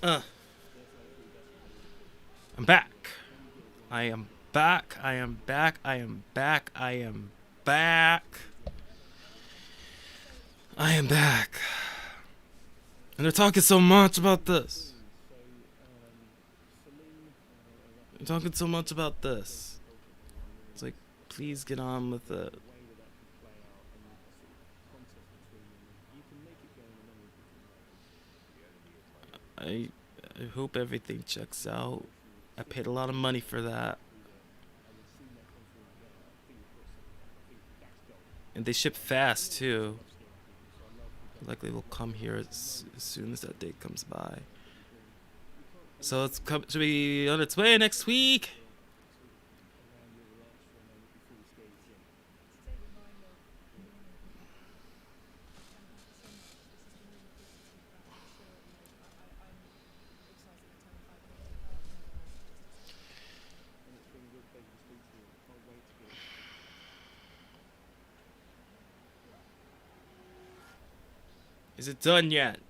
Uh, I'm back. I am back. I am back. I am back. I am back. I am back. And they're talking so much about this. They're talking so much about this. It's like, please get on with it. I, I hope everything checks out. I paid a lot of money for that. And they ship fast too. Likely will come here as soon as that date comes by. So it's to be on its way next week. Is it done yet?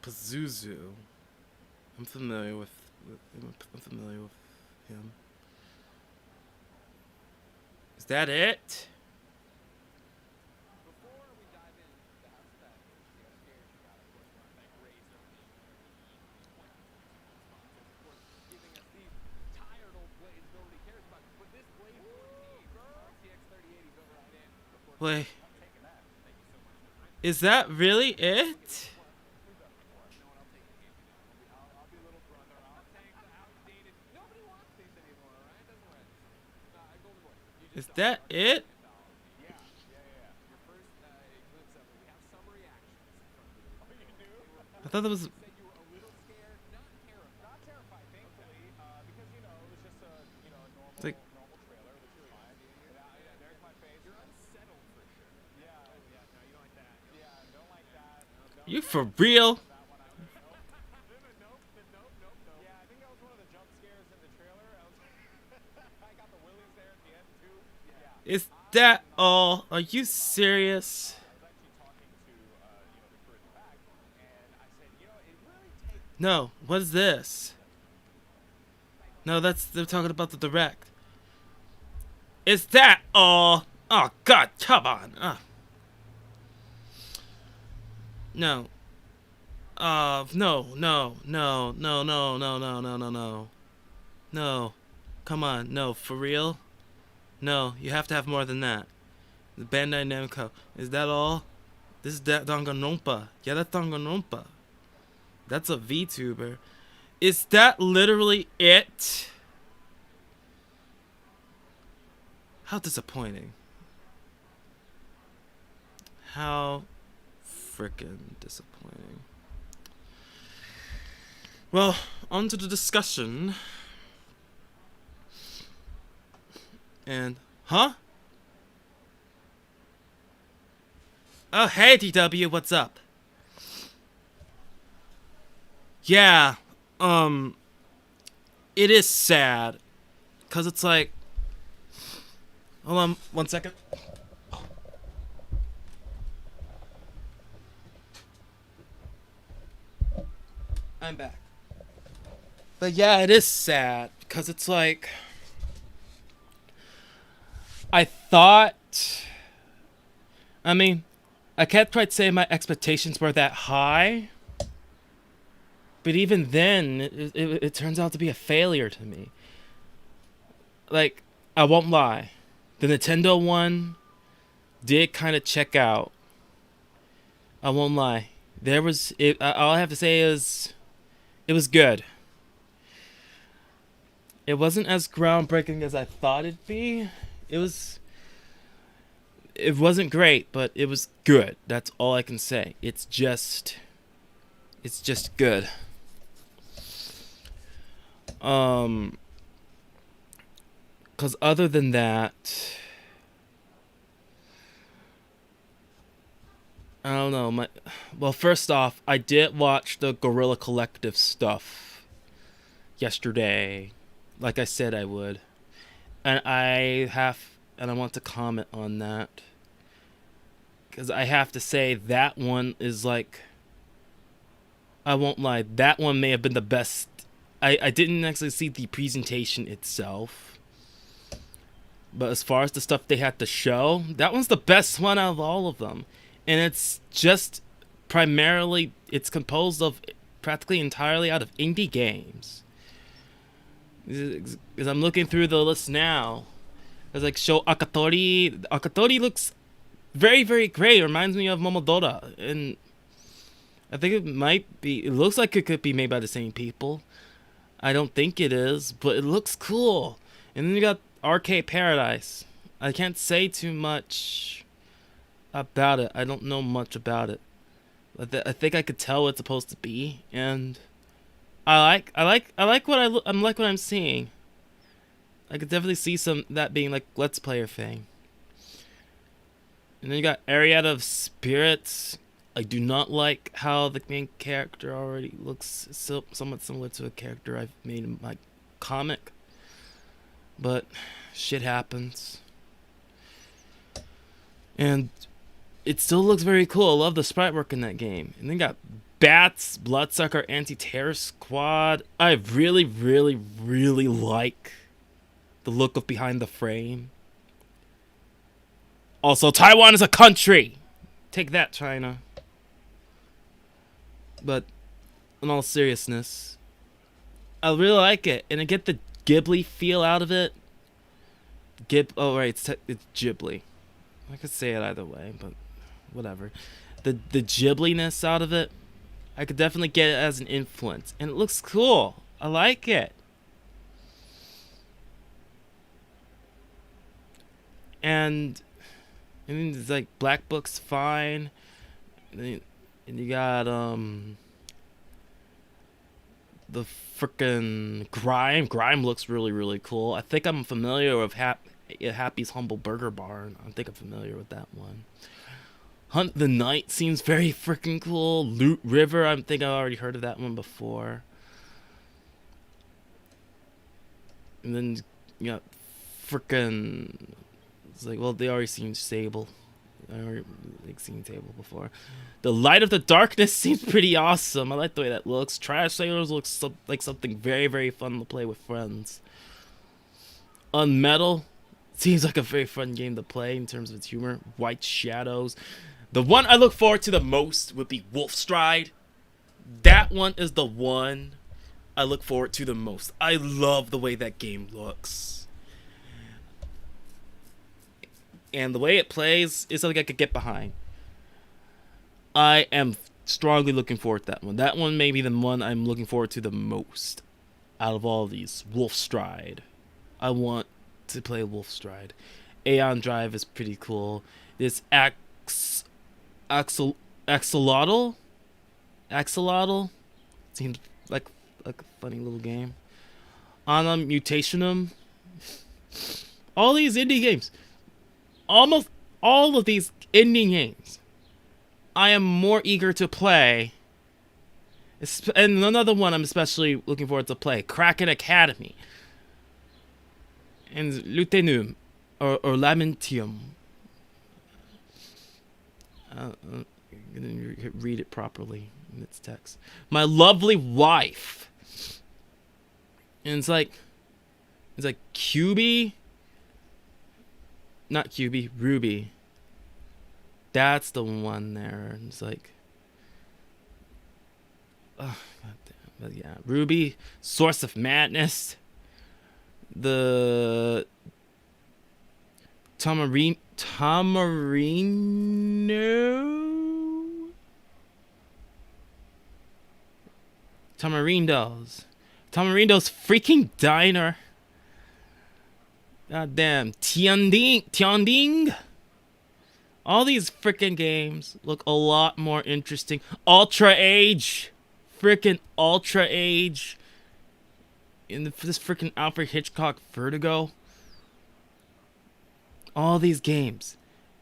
Pazuzu. I'm familiar with. I'm familiar with him. Is that it? Wait. Is that really it? Is that it? I thought that was. It's like. You for real? Is that all? Are you serious? No, what is this? No, they're talking about the direct. Is that all? Oh God, come on. No. No, no, no, no, no, no, no, no, no, no. No. Come on, no, for real? No, you have to have more than that. The Bandai Namco. Is that all? This is that Danganronpa. Yeah, that's Danganronpa. That's a VTuber. Is that literally it? How disappointing. How freaking disappointing. Well, on to the discussion. And, huh? Oh, hey, DW, what's up? Yeah, it is sad. Because it's like. Hold on 1 second. I'm back. But yeah, it is sad. Because it's like. I thought. I mean, I can't quite say my expectations were that high. But even then, it turns out to be a failure to me. Like, I won't lie. The Nintendo one did kind of check out. I won't lie. There was. All I have to say is. It was good. It wasn't as groundbreaking as I thought it'd be. It was. It wasn't great, but it was good. That's all I can say. It's just good. Cause other than that, I don't know. Well, first off, I did watch the Gorilla Collective stuff yesterday, like I said I would, and I have and I want to comment on that. Because I have to say, that one is like... I won't lie, that one may have been the best. I didn't actually see the presentation itself. But as far as the stuff they had to show, that one's the best one out of all of them. And it's just primarily... It's composed of practically entirely out of indie games. Because I'm looking through the list now. There's like Show Akatori. Akatori looks very, very great. It reminds me of Momodora. And I think it might be... It looks like it could be made by the same people. I don't think it is, but it looks cool. And then you got Arcade Paradise. I can't say too much about it. I don't know much about it. I think I could tell what it's supposed to be, and I like what I'm seeing. I could definitely see that being like Let's Player thing. And then you got Ariad of Spirits. I do not like how the main character already looks somewhat similar to a character I've made in my comic. But shit happens. And it still looks very cool. I love the sprite work in that game. And then you got Bats, Bloodsucker, Anti-Terror Squad. I really, really, really like the look of behind the frame. Also, Taiwan is a country. Take that, China. But in all seriousness, I really like it, and I get the Ghibli feel out of it. Oh right, it's Ghibli. I could say it either way, but whatever. The Ghibli-ness out of it, I could definitely get it as an influence, and it looks cool. I like it. And I mean, it's like Black Book's fine. And you got the frickin' Grime. Grime looks really, really cool. I think I'm familiar with Happy's Humble Burger Barn. I think I'm familiar with that one. Hunt the Night seems very frickin' cool. Loot River, I think I've already heard of that one before. And then you got frickin'... It's like, well, they already seen Sable. I already seen Table before. The Light of the Darkness seems pretty awesome. I like the way that looks. Trash Sailors looks like something very, very fun to play with friends. Unmetal seems like a very fun game to play in terms of its humor. White Shadows. The one I look forward to the most would be Wolfstride. That one is the one I look forward to the most. I love the way that game looks. And the way it plays is something I could get behind. I am strongly looking forward to that one. That one may be the one I'm looking forward to the most out of all of these. Wolfstride. I want to play Wolfstride. Aeon Drive is pretty cool. This Axolotl seems like a funny little game. Anum Mutationum. All these indie games. Almost all of these indie games I am more eager to play. And another one I'm especially looking forward to play, Kraken Academy. And Lutenum, or Lamentium. I'm gonna read it properly in its text. My Lovely Wife. And it's like QB. Not QB, Ruby. That's the one there. It's like, oh, goddamn. But yeah, Ruby, Source of Madness. The Tamarindos. Tamarindos freaking Diner. God damn. Tianding. All these freaking games look a lot more interesting. Ultra Age. Freaking Ultra Age. In this freaking Alfred Hitchcock Vertigo. All these games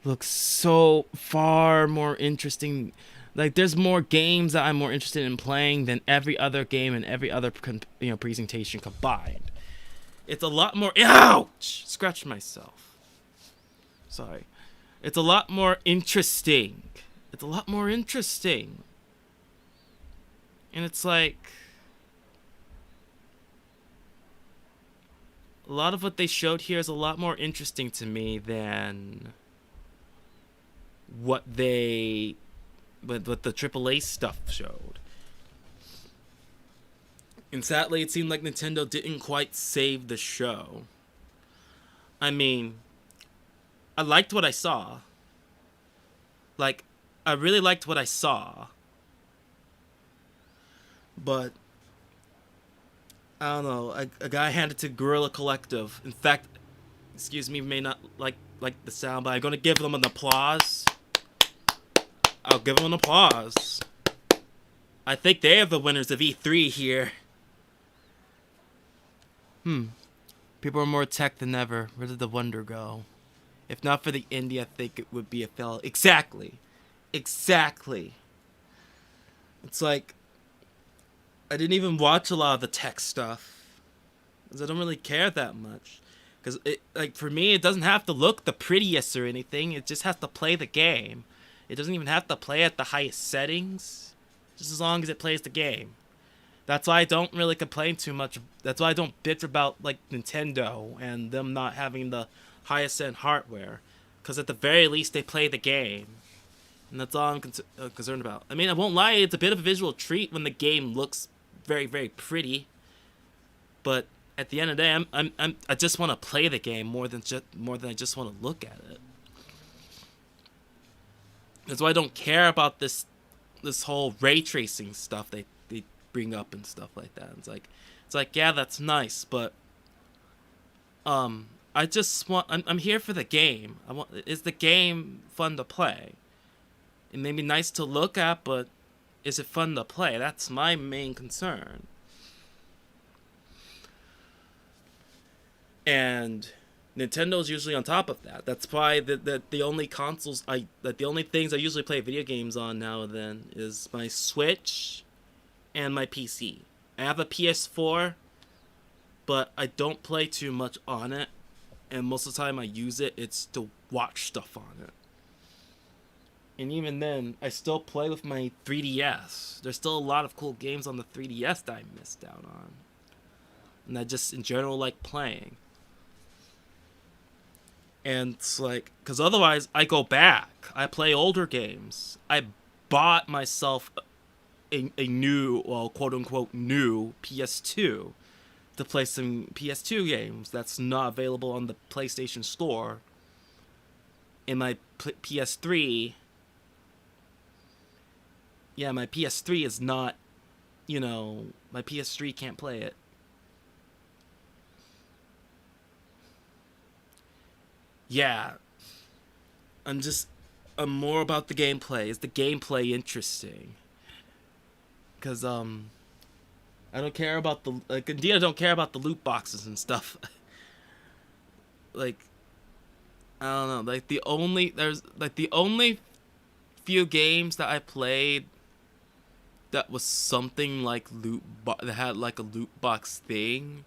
look so far more interesting. Like, there's more games that I'm more interested in playing than every other game and every other presentation combined. It's a lot more... Ouch! Scratch myself. Sorry. It's a lot more interesting. It's a lot more interesting. And it's like, a lot of what they showed here is a lot more interesting to me than what the AAA stuff showed. And sadly, it seemed like Nintendo didn't quite save the show. I mean, I liked what I saw. Like, I really liked what I saw. But I don't know. A guy handed to Guerrilla Collective. In fact, excuse me, may not like the sound, but I'm gonna give them an applause. I'll give them an applause. I think they are the winners of E3 here. People are more tech than ever. Where did the wonder go? If not for the indie, I think it would be a fail. Exactly. It's like, I didn't even watch a lot of the tech stuff, because I don't really care that much. Because, like, for me, it doesn't have to look the prettiest or anything. It just has to play the game. It doesn't even have to play at the highest settings. Just as long as it plays the game. That's why I don't really complain too much. That's why I don't bitch about, like, Nintendo and them not having the highest end hardware. Because at the very least, they play the game. And that's all I'm concerned about. I mean, I won't lie, it's a bit of a visual treat when the game looks very, very pretty. But at the end of the day, I just want to play the game more than I just want to look at it. That's why I don't care about this whole ray tracing stuff they bring up and stuff like that. It's like yeah, that's nice, but I just want I'm here for the game. Is the game fun to play? It may be nice to look at, but is it fun to play? That's my main concern. And Nintendo's usually on top of that. That's why the only the only things I usually play video games on now and then is my Switch and my PC. I have a PS4, but I don't play too much on it. And most of the time I use it, it's to watch stuff on it. And even then, I still play with my 3DS. There's still a lot of cool games on the 3DS that I missed out on. And I just, in general, like playing. And it's like, because otherwise, I go back. I play older games. I bought myself a new, well, quote-unquote new PS2 to play some PS2 games that's not available on the PlayStation Store. And my PS3... Yeah, my PS3 is not, my PS3 can't play it. Yeah. I'm more about the gameplay. Is the gameplay interesting? Because, I don't care about indeed I don't care about the loot boxes and stuff. Like, I don't know, the only few games that I played that was something like that had like a loot box thing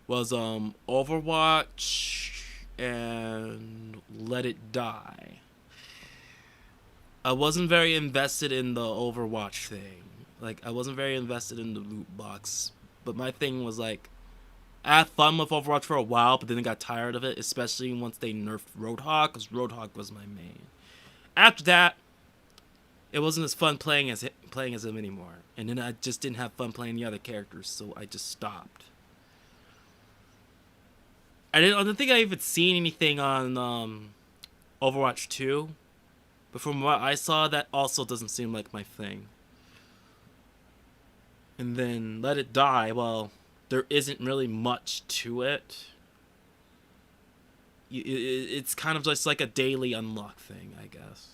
was Overwatch and Let It Die. I wasn't very invested in the Overwatch thing. Like, I wasn't very invested in the loot box. But my thing was like, I had fun with Overwatch for a while, but then I got tired of it, especially once they nerfed Roadhog, because Roadhog was my main. After that, it wasn't as fun playing as him anymore. And then I just didn't have fun playing the other characters, so I just stopped. I don't think I even seen anything on Overwatch 2. But from what I saw, that also doesn't seem like my thing. And then Let It Die, well, there isn't really much to it. It's kind of just like a daily unlock thing, I guess.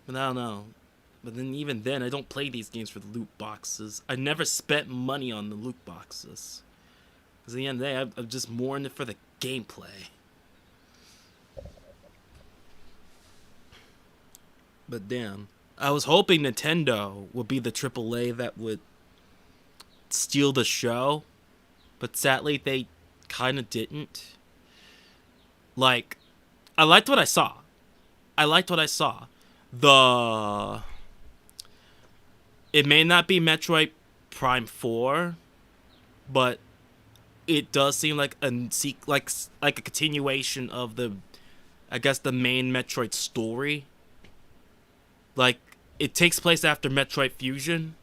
But I don't know. But then even then, I don't play these games for the loot boxes. I never spent money on the loot boxes. Because at the end of the day, I'm just more in it for the gameplay. But damn. I was hoping Nintendo would be the AAA that would steal the show. But sadly, they kind of didn't. Like, I liked what I saw. I liked what I saw. The It may not be Metroid Prime 4, but it does seem like like a continuation of the, I guess, the main Metroid story. Like, it takes place after Metroid Fusion,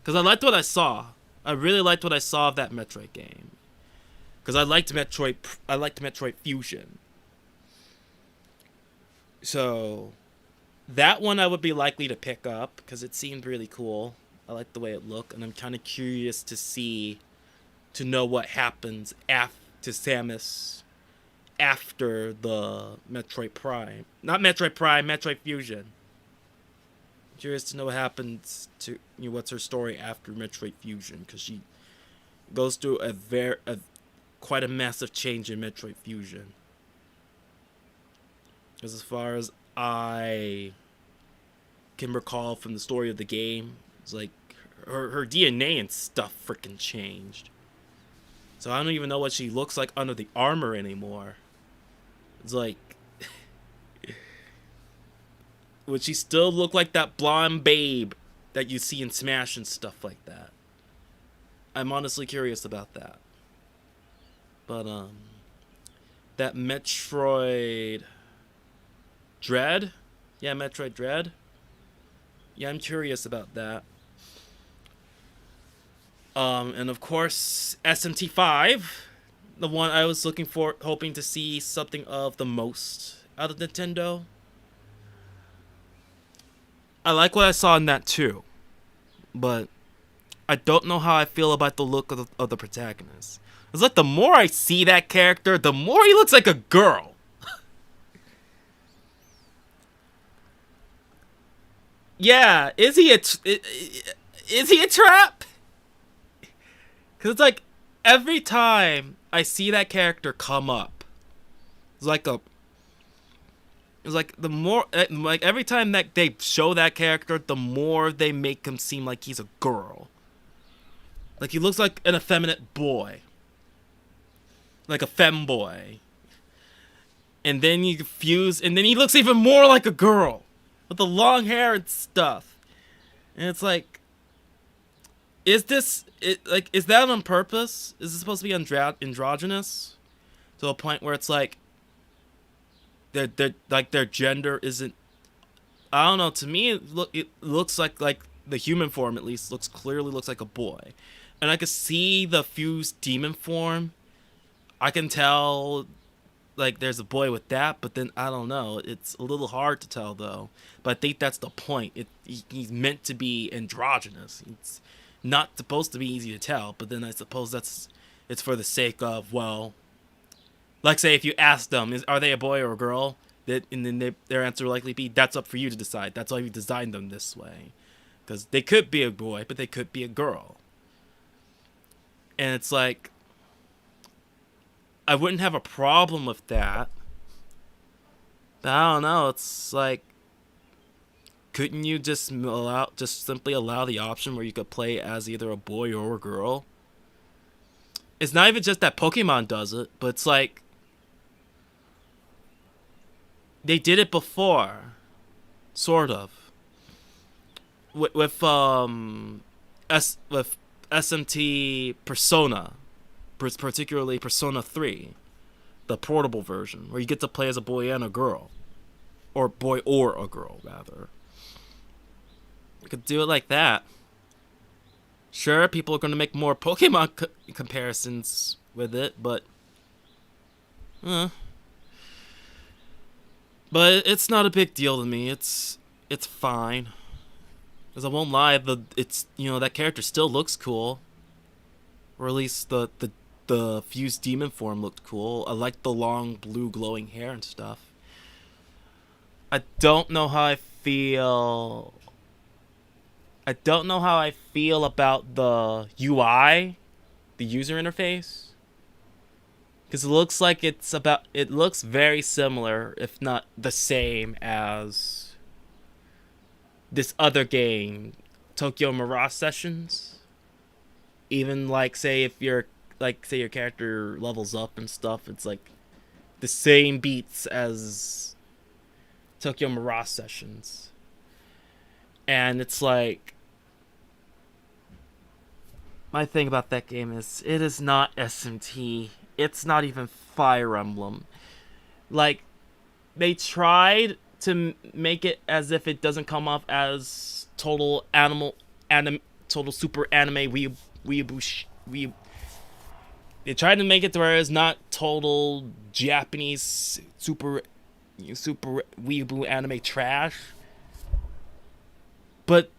because I liked what I saw. I really liked what I saw of that Metroid game, because I liked Metroid Fusion. So that one I would be likely to pick up because it seemed really cool. I like the way it looked, and I'm kind of curious to know what happens to Samus after the Metroid Prime. Not Metroid Prime, Metroid Fusion. I'm curious to know what happens to, what's her story after Metroid Fusion, because she goes through quite a massive change in Metroid Fusion. Because as far as I can recall from the story of the game, it's like her DNA and stuff freaking changed. So I don't even know what she looks like under the armor anymore. It's like, would she still look like that blonde babe that you see in Smash and stuff like that? I'm honestly curious about that. But that Metroid Dread? Yeah, Metroid Dread. Yeah, I'm curious about that. And of course, SMT5, the one I was looking for, hoping to see something of the most out of Nintendo. I like what I saw in that too, but I don't know how I feel about the look of the protagonist. It's like the more I see that character, the more he looks like a girl. Yeah, is he a trap? Because it's like every time I see that character come up, it's like the more, like every time that they show that character, the more they make him seem like he's a girl. Like he looks like an effeminate boy, like a femboy. And then you fuse, and then he looks even more like a girl with the long hair and stuff. And it's like, is that on purpose? Is this supposed to be androgynous to a point where it's like their gender isn't? I don't know. To me, it looks like the human form at least clearly looks like a boy, and I could see the fused demon form. I can tell like there's a boy with that, but then I don't know. It's a little hard to tell though. But I think that's the point. He's meant to be androgynous. It's not supposed to be easy to tell, but then I suppose it's for the sake of, well, like say if you ask them, are they a boy or a girl? And then their answer will likely be, that's up for you to decide. That's why you designed them this way. Because they could be a boy, but they could be a girl. And it's like, I wouldn't have a problem with that. But I don't know, it's like, couldn't you just simply allow the option where you could play as either a boy or a girl? It's not even just that Pokemon does it, but it's like they did it before, sort of. With SMT Persona, particularly Persona 3, the portable version, where you get to play as a boy and a girl, or boy or a girl rather. We could do it like that. Sure, people are going to make more Pokemon comparisons with it, but it's not a big deal to me. It's fine. Because I won't lie, that character still looks cool. Or at least the fused demon form looked cool. I like the long blue glowing hair and stuff. I don't know how I feel about the UI, the user interface. Because it looks very similar, if not the same as this other game, Tokyo Mirage Sessions. Even like say your character levels up and stuff, it's like the same beats as Tokyo Mirage Sessions. And it's like, my thing about that game is it is not SMT. It's not even Fire Emblem. Like, they tried to make it as if it doesn't come off as total super anime weeaboo. They tried to make it to where it's not total Japanese super weeaboo anime trash. But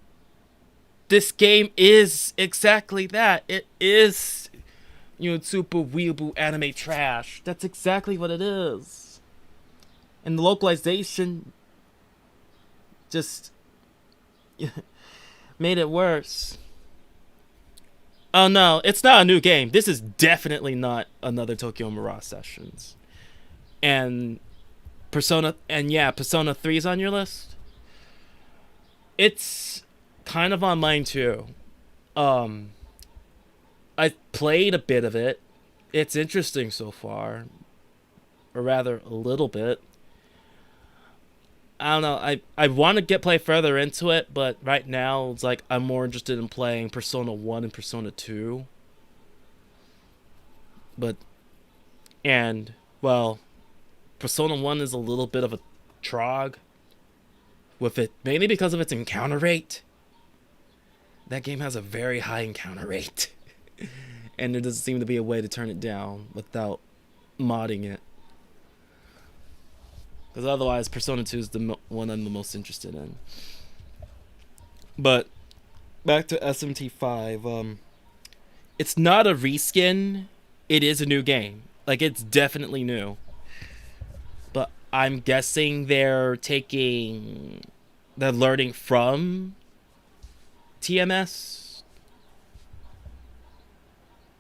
this game is exactly that. It is, super weeaboo anime trash. That's exactly what it is. And the localization just made it worse. Oh no, it's not a new game. This is definitely not another Tokyo Mirage Sessions. And Persona 3 is on your list. It's kind of on mine too. I played a bit of it. It's interesting so far. Or rather, a little bit. I don't know. I want to play further into it, but right now it's like I'm more interested in playing Persona 1 and Persona 2. Persona 1 is a little bit of a trog with it, mainly because of its encounter rate. That game has a very high encounter rate. And there doesn't seem to be a way to turn it down without modding it. Because otherwise, Persona 2 is the one I'm the most interested in. But back to SMT5. It's not a reskin. It is a new game. Like, it's definitely new. But I'm guessing they're learning from TMS.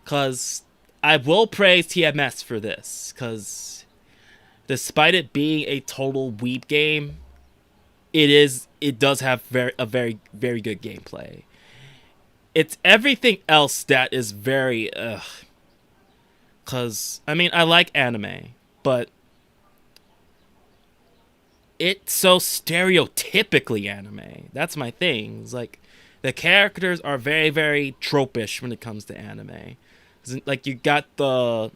Because I will praise TMS for this. Because despite it being a total weeb game, it does have a very, very good gameplay. It's everything else that is very Because, I mean, I like anime, but it's so stereotypically anime. That's my thing. It's like, the characters are very, very tropish when it comes to anime. Like, you got the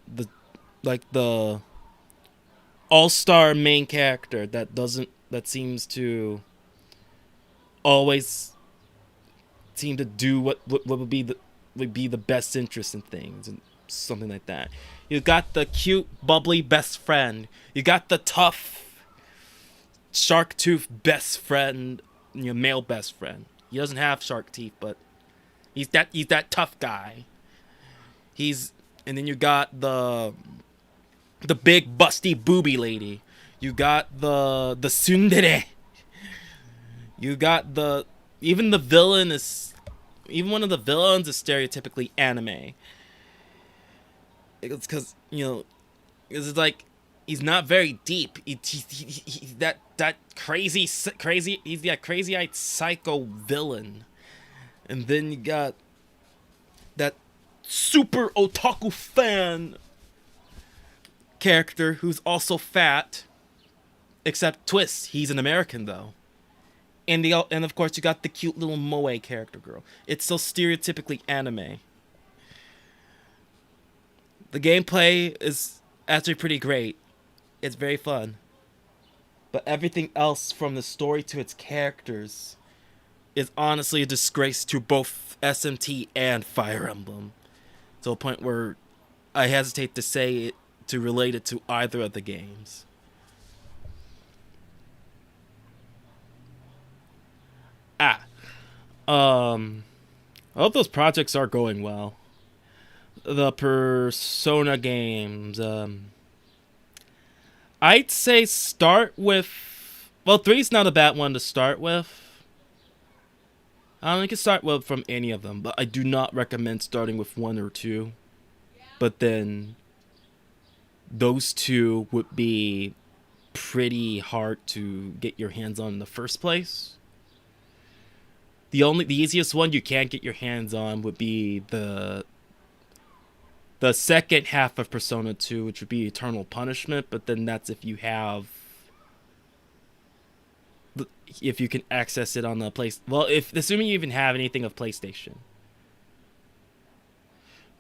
all-star main character that seems to always seem to do what would be the best interest in things and something like that. You got the cute, bubbly best friend. You got the tough shark tooth best friend, male best friend. He doesn't have shark teeth, but he's that tough guy. And then you got the big busty booby lady. You got the tsundere. You got even one of the villains is stereotypically anime. It's because it's like he's not very deep. He's that crazy. He's that crazy-eyed psycho villain, and then you got that super otaku fan character who's also fat, except twist, he's an American though. And of course you got the cute little moe character girl. It's so stereotypically anime. The gameplay is actually pretty great. It's very fun. But everything else, from the story to its characters, is honestly a disgrace to both SMT and Fire Emblem. To a point where I hesitate to relate it to either of the games. I hope those projects are going well. The Persona games, I'd say start with... Well, 3's not a bad one to start with. You can start with from any of them, but I do not recommend starting with 1 or 2. But then those two would be pretty hard to get your hands on in the first place. The easiest one you can get your hands on would be the the second half of Persona 2, which would be Eternal Punishment, but then that's if you can access it on the place. Well, if assuming you even have anything of PlayStation.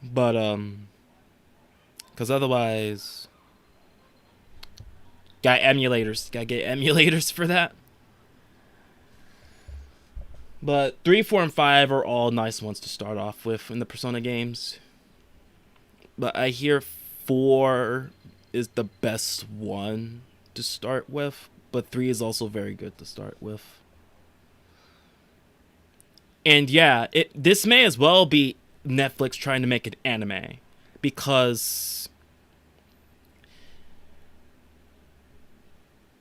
But because otherwise, got emulators. Gotta get emulators for that. But 3, 4, and 5 are all nice ones to start off with in the Persona games. But I hear 4 is the best one to start with, but 3 is also very good to start with. And yeah, this may as well be Netflix trying to make an anime, because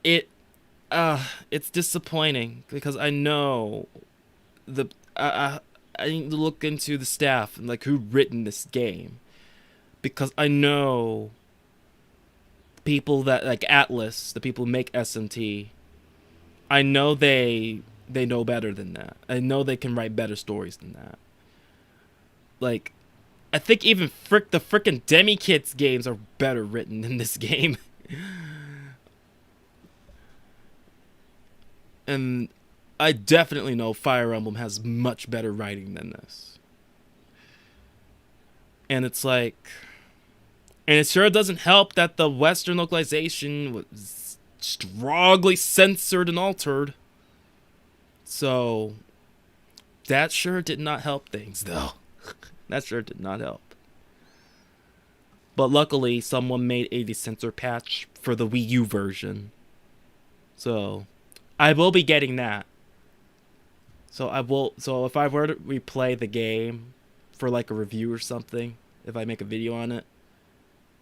it's disappointing, because I know I need to look into the staff and like who written this game, because I know people that like Atlas, the people who make SMT, I know they know better than that. I know they can write better stories than that. Like, I think even the frickin' Demi Kids games are better written than this game. And I definitely know Fire Emblem has much better writing than this. And it's like, and it sure doesn't help that the Western localization was strongly censored and altered. So that sure did not help things, though. That sure did not help. But luckily, someone made a decensor patch for the Wii U version. So I will be getting that. So if I were to replay the game for like a review or something, if I make a video on it,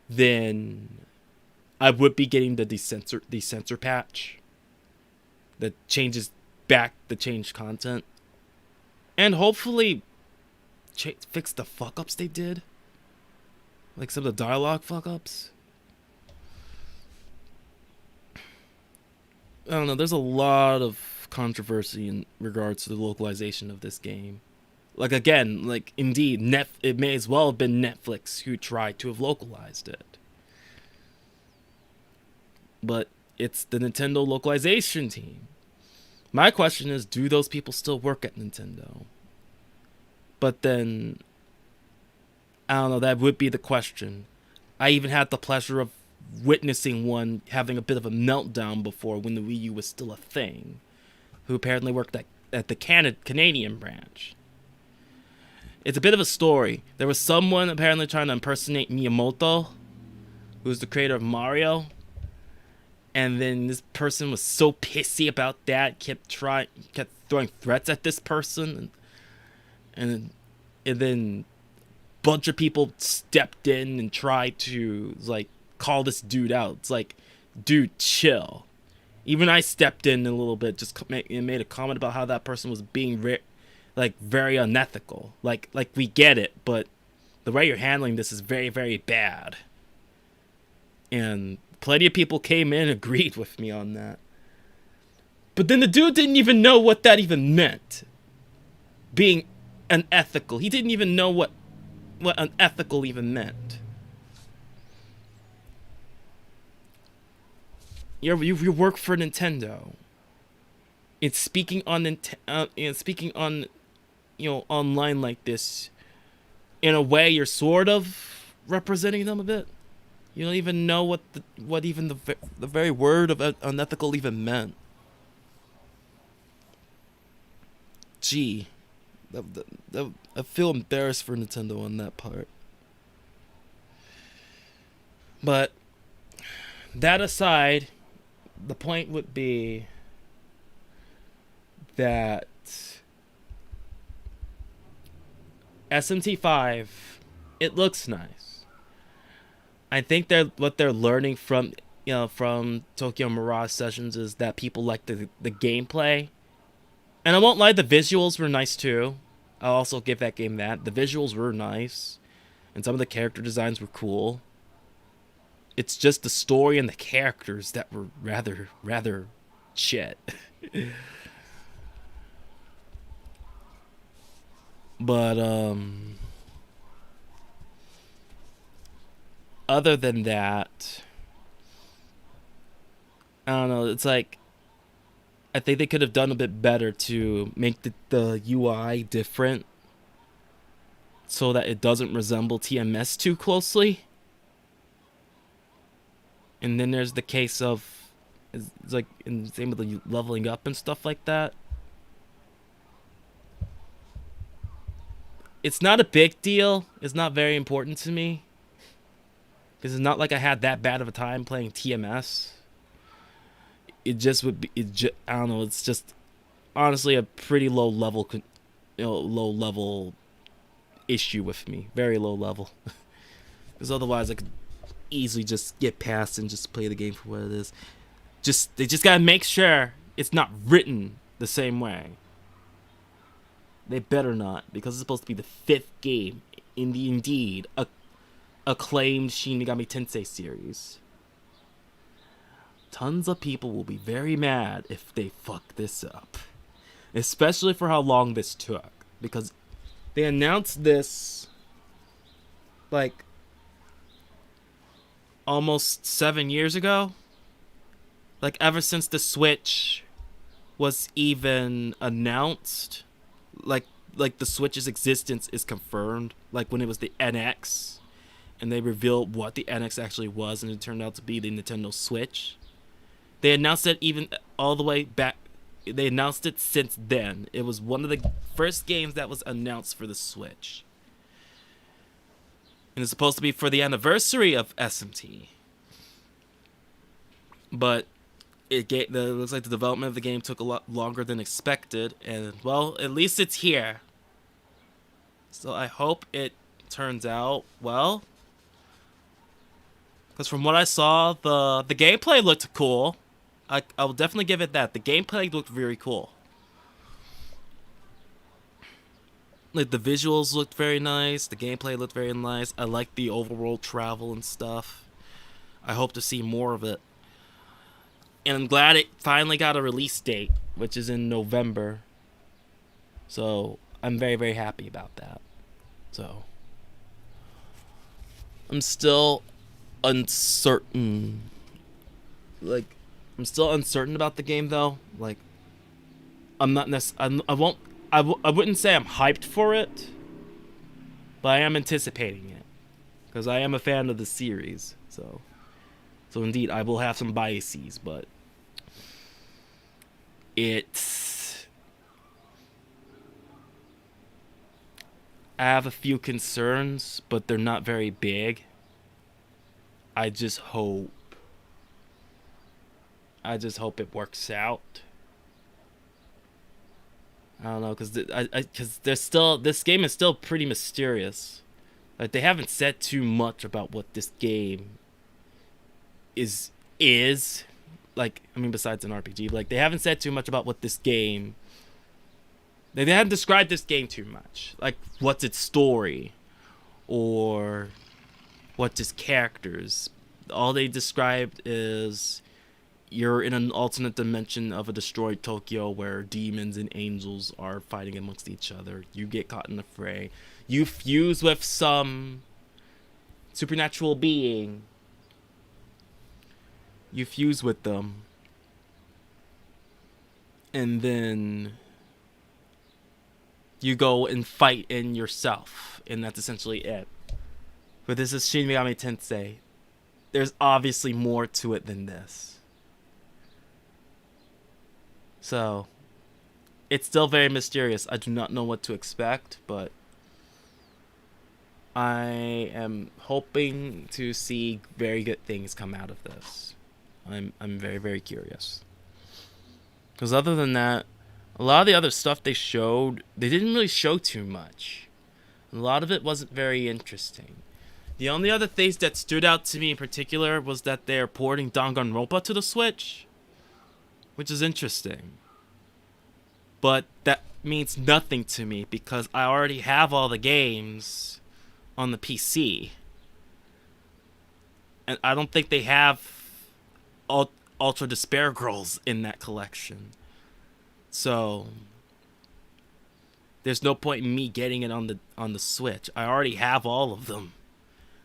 then I would be getting the decensor patch that changes back the changed content, and hopefully fix the fuck ups they did, like some of the dialogue fuck ups. I don't know. There's a lot of controversy in regards to the localization of this game. Like, again, like, indeed, it may as well have been Netflix who tried to have localized it. But it's the Nintendo localization team. My question is, do those people still work at Nintendo? But then, I don't know, that would be the question. I even had the pleasure of witnessing one having a bit of a meltdown before, when the Wii U was still a thing, who apparently worked at the Canadian branch. It's a bit of a story. There was someone apparently trying to impersonate Miyamoto, who's the creator of Mario. And then this person was so pissy about that, kept throwing threats at this person. And then a bunch of people stepped in and tried to, like, call this dude out. It's like, dude, chill. Even I stepped in a little bit, just made a comment about how that person was being very unethical. Like we get it, but the way you're handling this is very, very bad. And plenty of people came in and agreed with me on that. But then the dude didn't even know what that even meant. Being unethical. He didn't even know what unethical even meant. You work for Nintendo. It's speaking on online like this, in a way you're sort of representing them a bit. You don't even know what even the very word of unethical even meant. Gee, I feel embarrassed for Nintendo on that part. But that aside, the point would be that SMT5, it looks nice. I think what they're learning from Tokyo Mirage Sessions is that people like the gameplay. And I won't lie, the visuals were nice too. I'll also give that game that. The visuals were nice. And some of the character designs were cool. It's just the story and the characters that were rather shit. But other than that, I don't know. It's like I think they could have done a bit better to make the UI different so that it doesn't resemble TMS too closely. And then there's the case of it's like in the same with the leveling up and stuff like that. It's not a big deal. It's not very important to me because it's not like I had that bad of a time playing TMS. It just would be. I don't know. It's just honestly a pretty low level, low level issue with me. Very low level. Because otherwise, I could easily just get past and just play the game for what it is. They just gotta make sure it's not written the same way. They better not, because it's supposed to be the 5th game in the indeed acclaimed Shin Megami Tensei series. Tons of people will be very mad if they fuck this up. Especially for how long this took. Because they announced this like almost 7 years ago. Like ever since the Switch was even announced. Like the Switch's existence is confirmed. Like when it was the NX. And they revealed what the NX actually was. And it turned out to be the Nintendo Switch. They announced it even all the way back. They announced it since then. It was one of the first games that was announced for the Switch. And it's supposed to be for the anniversary of SMT. But looks like the development of the game took a lot longer than expected. And, well, at least it's here. So I hope it turns out well. Because from what I saw, the gameplay looked cool. I will definitely give it that. The gameplay looked very cool. Like the visuals looked very nice. The gameplay looked very nice. I like the overworld travel and stuff. I hope to see more of it. And I'm glad it finally got a release date, which is in November. So I'm very, very happy about that. So I'm still uncertain. I'm still uncertain about the game though. Like, I'm not necessarily. I wouldn't say I'm hyped for it, but I am anticipating it because I am a fan of the series. So indeed, I will have some biases, but I have a few concerns, but they're not very big. I just hope it works out. I don't know, because this game is still pretty mysterious. Like they haven't said too much about what this game is. Like, I mean, besides an RPG, like they haven't said too much about what this game. They haven't described this game too much. Like, what's its story, or what's its characters. All they described is you're in an alternate dimension of a destroyed Tokyo where demons and angels are fighting amongst each other. You get caught in the fray. You fuse with some supernatural being. You fuse with them. And then you go and fight in yourself. And that's essentially it. But this is Shin Megami Tensei. There's obviously more to it than this. So, it's still very mysterious. I do not know what to expect, but I am hoping to see very good things come out of this. I'm very, very curious. Because other than that, a lot of the other stuff they showed, they didn't really show too much. A lot of it wasn't very interesting. The only other things that stood out to me in particular was that they're porting Danganronpa to the Switch, which is interesting. But that means nothing to me because I already have all the games on the PC. And I don't think they have Ultra Despair Girls in that collection. So there's no point in me getting it on the Switch. I already have all of them.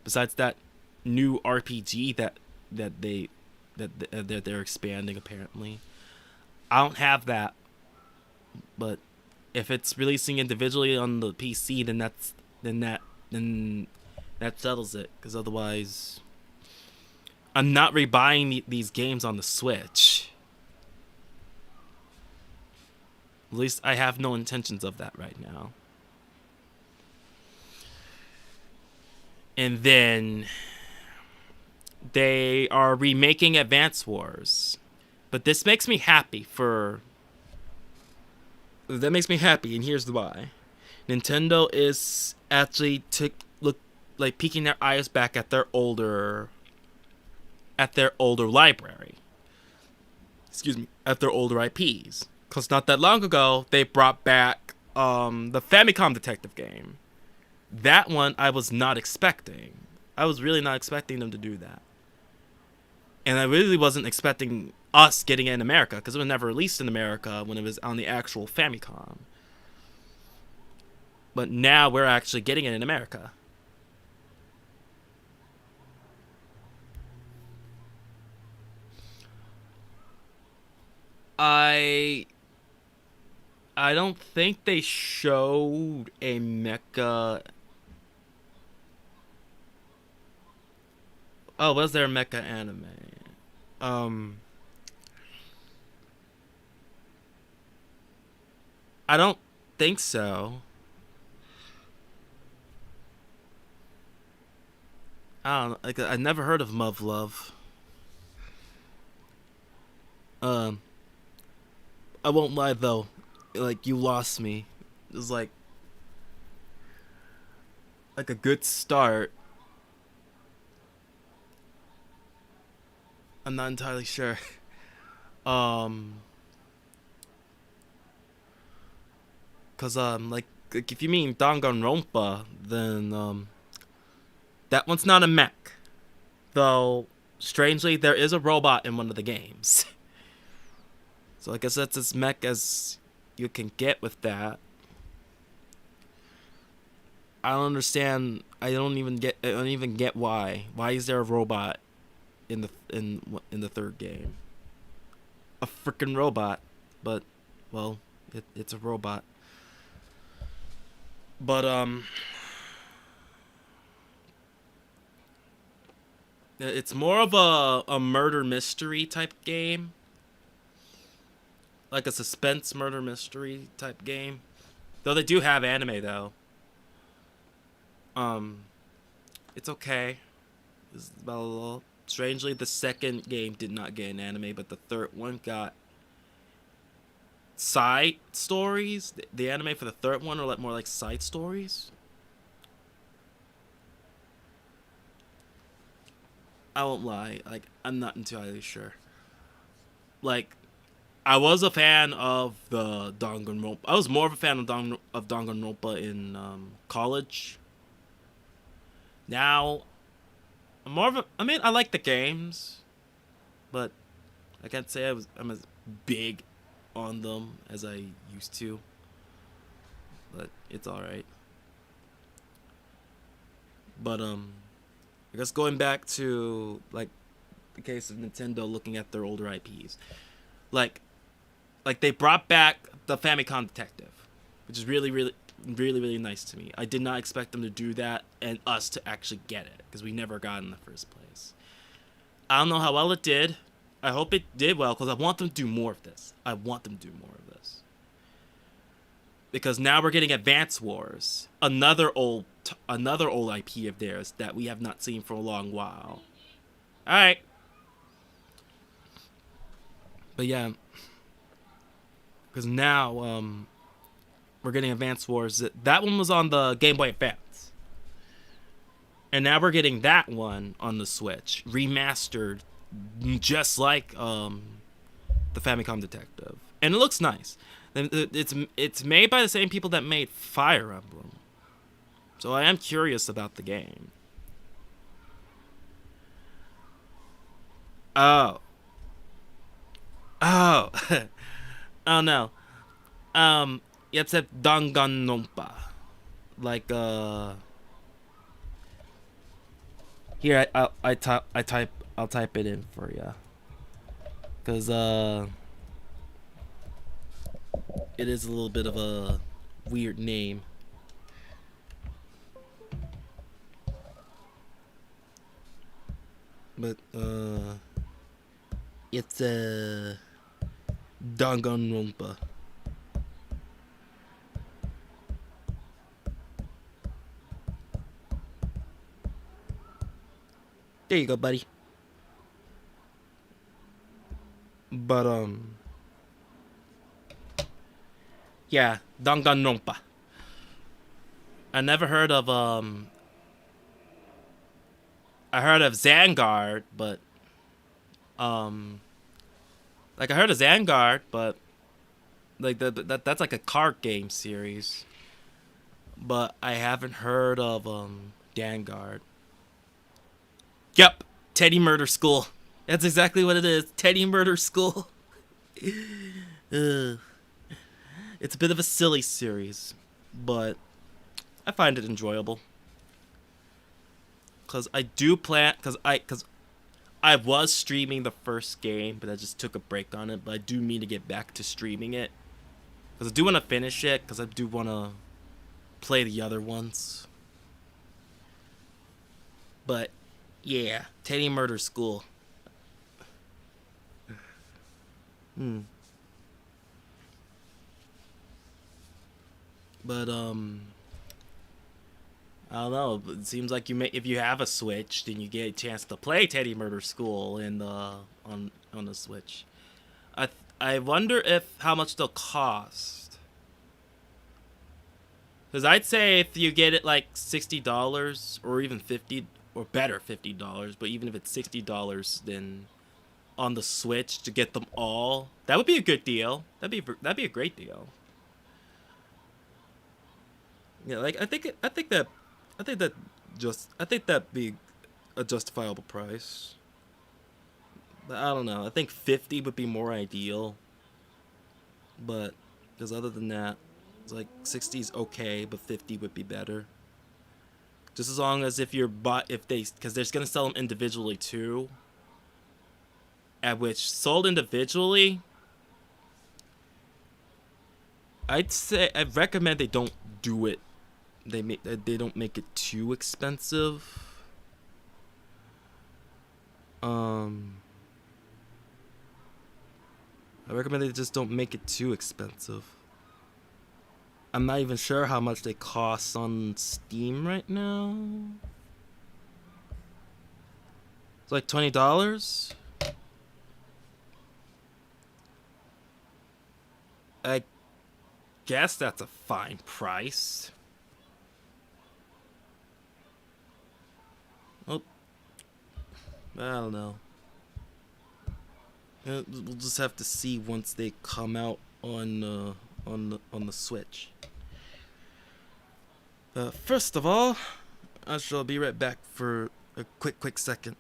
Besides that, new RPG that they're expanding apparently. I don't have that, but if it's releasing individually on the PC, then that settles it. Because otherwise, I'm not rebuying these games on the Switch. At least I have no intentions of that right now. And then they are remaking Advance Wars. But this makes me happy that makes me happy, and here's why. Nintendo is actually peeking their eyes back at their older library. Excuse me, at their older IPs. Cause not that long ago they brought back the Famicom Detective game. That one I was not expecting. I was really not expecting them to do that. And I really wasn't expecting us getting it in America, because it was never released in America when it was on the actual Famicom. But now we're actually getting it in America. I don't think they showed a mecha. Oh, was there a mecha anime? I don't think so. I don't know. Like, I never heard of Muv Love. I won't lie though. Like, you lost me. It was like a good start. I'm not entirely sure. Cause like if you mean Danganronpa, then that one's not a mech. Though strangely there is a robot in one of the games. So I guess that's as mech as you can get with that. I don't understand. I don't even get why. Why is there a robot in the third game? A freaking robot, but well, it's a robot. But it's more of a murder mystery type game. Like a suspense murder mystery type game. Though they do have anime though. It's okay. It's about a little. Strangely, the second game did not get an anime, but the third one got side stories. The anime for the third one are like more like side stories. I won't lie. Like, I'm not entirely sure. Like, I was a fan of the Danganronpa. I was more of a fan of Danganronpa in college. Now, I'm more of a. I mean, I like the games, but I can't say I'm as big on them as I used to. But it's all right. But I guess going back to like the case of Nintendo looking at their older IPs, like they brought back the Famicom Detective, which is really nice to me. I did not expect them to do that and us to actually get it, because we never got it in the first place. I don't know how well it did. I hope it did well, because I want them to do more of this. Because now we're getting Advance Wars, another old IP of theirs that we have not seen for a long while. All right. But yeah, because now we're getting Advance Wars. That one was on the Game Boy Advance, and now we're getting that one on the Switch, remastered, just like the Famicom Detective, and it looks nice. It's made by the same people that made Fire Emblem, so I am curious about the game. Oh, oh, oh no. It said Danganronpa, like Here, I'll type it in for you, cause it is a little bit of a weird name. But it's a Danganronpa. There you go, buddy. But yeah, Danganronpa. I never heard of I heard of Vanguard, but like I heard of Vanguard, but like that's like a card game series. But I haven't heard of Vanguard. Yep, Teddy Murder School. That's exactly what it is. Teddy Murder School. Ugh. It's a bit of a silly series, but I find it enjoyable. Cause I do plan, cause I was streaming the first game, but I just took a break on it. But I do mean to get back to streaming it, cause I do want to finish it, cause I do want to play the other ones. But yeah, Teddy Murder School. But I don't know. It seems like if you have a Switch, then you get a chance to play Teddy Murder School in the on the Switch. I wonder if how much they'll cost. Cause I'd say if you get it like $60 or even 50 or better $50, but even if it's $60, then on the Switch to get them all, that would be a good deal. That'd be a great deal. Yeah, like I think that'd be a justifiable price. But I don't know. I think 50 would be more ideal. But because other than that, it's like 60 is okay, but 50 would be better. Just as long as if they because they're gonna sell them individually too. At which sold individually, I'd recommend they don't do it. They don't make it too expensive. I recommend they just don't make it too expensive. I'm not even sure how much they cost on Steam right now. It's like $20. I guess that's a fine price. Oh, I don't know. We'll just have to see once they come out on the Switch. First of all, I shall be right back for a quick second.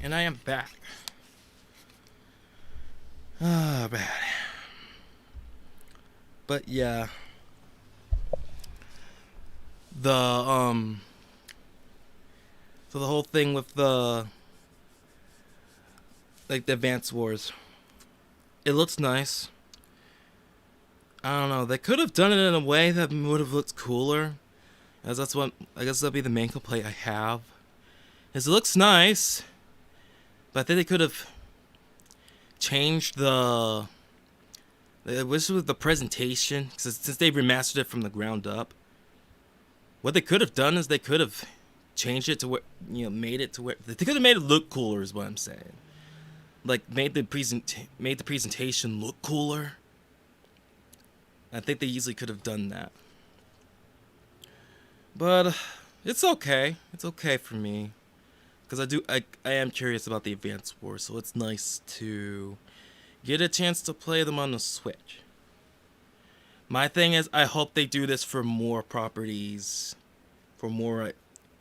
And I am back. Ah, bad. But yeah. So the whole thing with the Advance Wars. It looks nice. I don't know. They could have done it in a way that would have looked cooler. As that's what I guess that'll be the main complaint I have. Is it looks nice, but I think they could have changed the. It was with the presentation, since they remastered it from the ground up. What they could have done is they could have changed it to where, made it to where they could have made it look cooler. Is what I'm saying. Like made the presentation look cooler. I think they easily could have done that. But it's okay. It's okay for me, because I am curious about the Advance Wars, so it's nice to get a chance to play them on the Switch. My thing is, I hope they do this for more properties, for more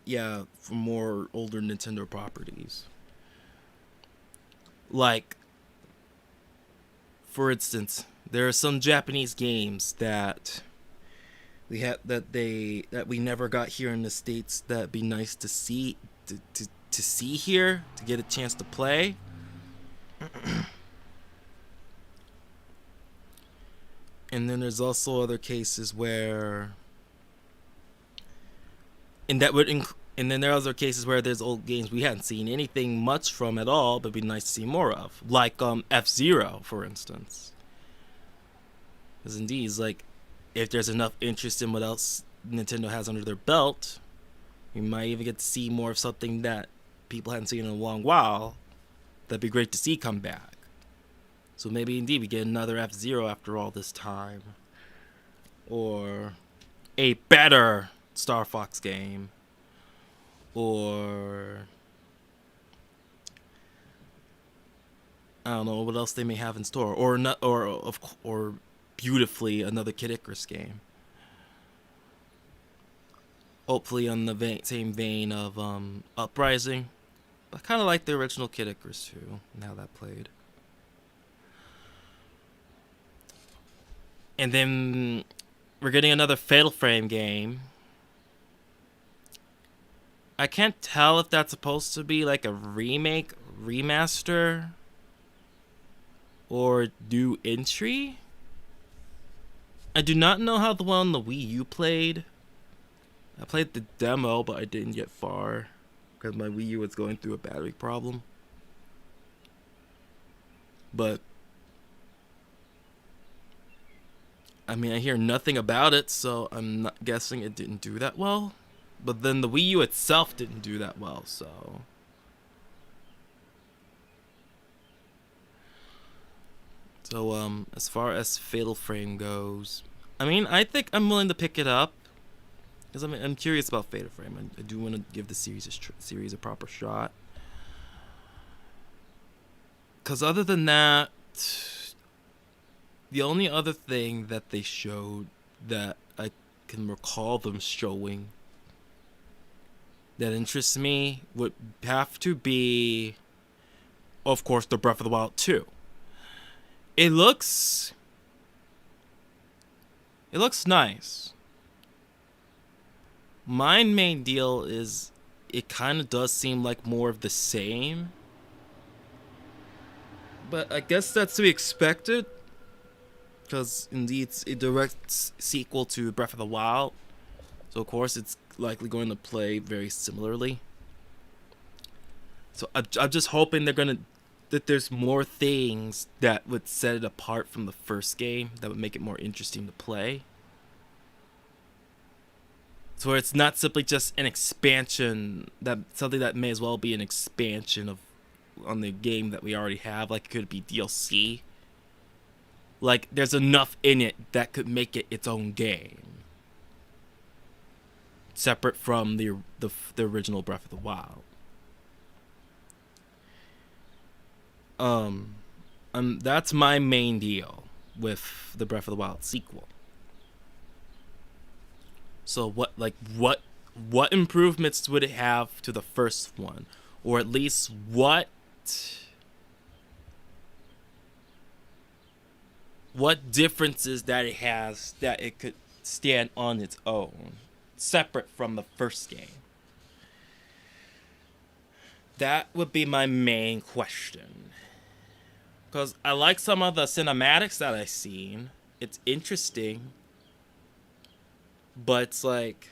older Nintendo properties. Like, for instance, there are some Japanese games that we never got here in the States that'd be nice to see to see here, to get a chance to play. And then there's also other cases where, and then there are other cases where there's old games we hadn't seen anything much from at all, but it'd be nice to see more of, like F-Zero, for instance. Because indeed, it's like, if there's enough interest in what else Nintendo has under their belt, we might even get to see more of something that people hadn't seen in a long while. That'd be great to see come back. So maybe indeed we get another F-Zero after all this time. Or a better Star Fox game. Or I don't know what else they may have in store. Or beautifully another Kid Icarus game. Hopefully on the same vein of Uprising. But I kind of like the original Kid Icarus too, now that played. And then we're getting another Fatal Frame game. I can't tell if that's supposed to be like a remake, remaster, or new entry. I do not know how the one on the Wii U played. I played the demo, but I didn't get far because my Wii U was going through a battery problem. But I mean, I hear nothing about it, so I'm not guessing it didn't do that well. But then the Wii U itself didn't do that well, so. So, as far as Fatal Frame goes, I mean, I think I'm willing to pick it up. Because I'm curious about Fatal Frame. I do want to give the series a proper shot. Because other than that, the only other thing that they showed that I can recall them showing that interests me would have to be, of course, the Breath of the Wild 2. It looks nice. My main deal is it kind of does seem like more of the same. But I guess that's to be expected. Because indeed it's a direct sequel to Breath of the Wild. So of course it's likely going to play very similarly. So I'm just hoping that there's more things that would set it apart from the first game that would make it more interesting to play. So it's not simply just an expansion, something that may as well be an expansion on the game that we already have, like it could be DLC. Like there's enough in it that could make it its own game, separate from the original Breath of the Wild. That's my main deal with the Breath of the Wild sequel. So what improvements would it have to the first one, or at least what differences that it has that it could stand on its own, separate from the first game? That would be my main question. Because I like some of the cinematics that I've seen. It's interesting. But it's like,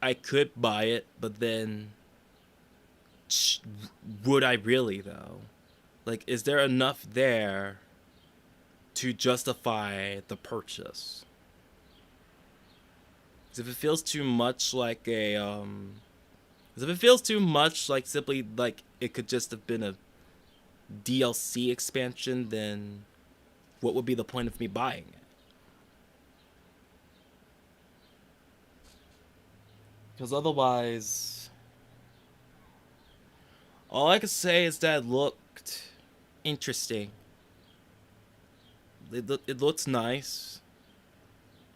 I could buy it, but then would I really though? Like, is there enough there to justify the purchase? 'Cause if it feels too much like a 'cause if it feels too much like simply like it could just have been a DLC expansion, then what would be the point of me buying it? Because otherwise, all I could say is that it looked interesting. It looks nice,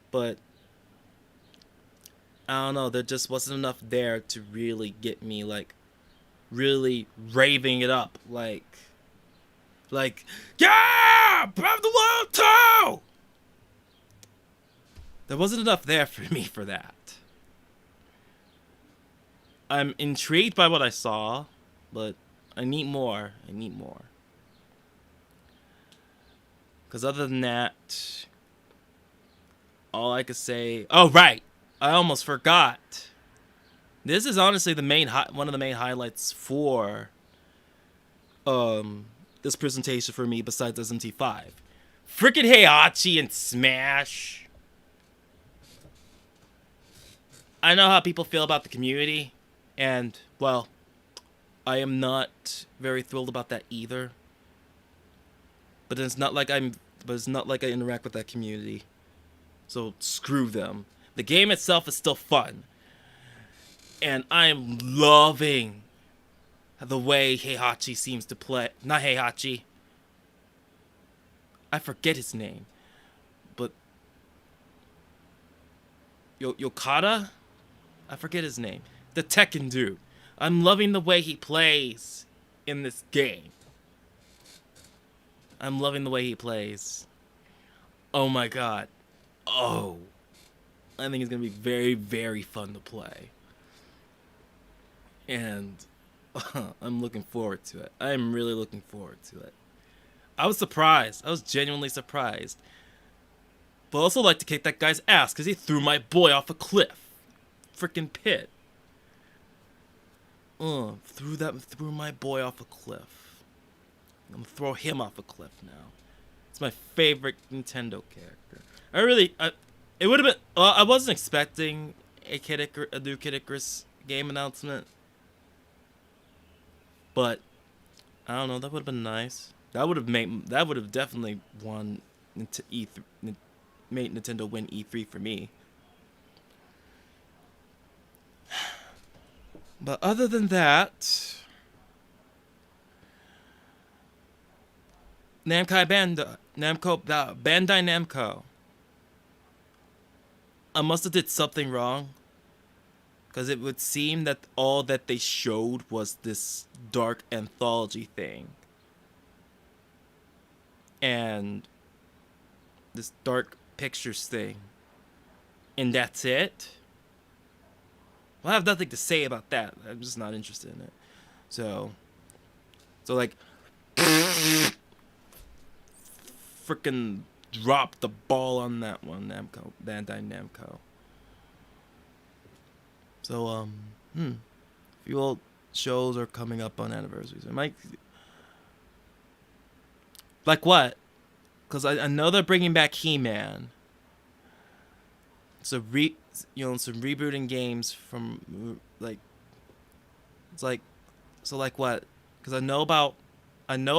but I don't know. There just wasn't enough there to really get me like really raving it up. Like yeah, Breath of the Wild 2! There wasn't enough there for me for that. I'm intrigued by what I saw, but I need more. I need more. Because other than that, all I could say... Oh, right! I almost forgot. This is honestly the main one of the main highlights for this presentation for me besides SMT5. Frickin' Heihachi and Smash. I know how people feel about the community, and, well, I am not very thrilled about that either. But it's not like I interact with that community. So screw them. The game itself is still fun. And I'm loving the way Heihachi seems to play. Not Heihachi. I forget his name. But Yokata? I forget his name. The Tekken dude. I'm loving the way he plays in this game. I'm loving the way he plays. Oh my god. Oh. I think it's going to be very, very fun to play. And I'm looking forward to it. I'm really looking forward to it. I was surprised. I was genuinely surprised. But I also like to kick that guy's ass because he threw my boy off a cliff. Freaking pit. Threw my boy off a cliff. I'm gonna throw him off a cliff now. It's my favorite Nintendo character. It would have been. I wasn't expecting a new Kid Icarus game announcement, but I don't know. That would have been nice. That would have definitely won into E3, made Nintendo win E3 for me. But other than that, Bandai Namco. I must have did something wrong, because it would seem that all that they showed was this dark anthology thing. And this dark pictures thing. And that's it? Well, I have nothing to say about that. I'm just not interested in it. So like, freaking drop the ball on that one, Bandai Namco. So, a few old shows are coming up on anniversaries. I might, like what? Because I know they're bringing back He-Man. So some rebooting games from like what? Because I know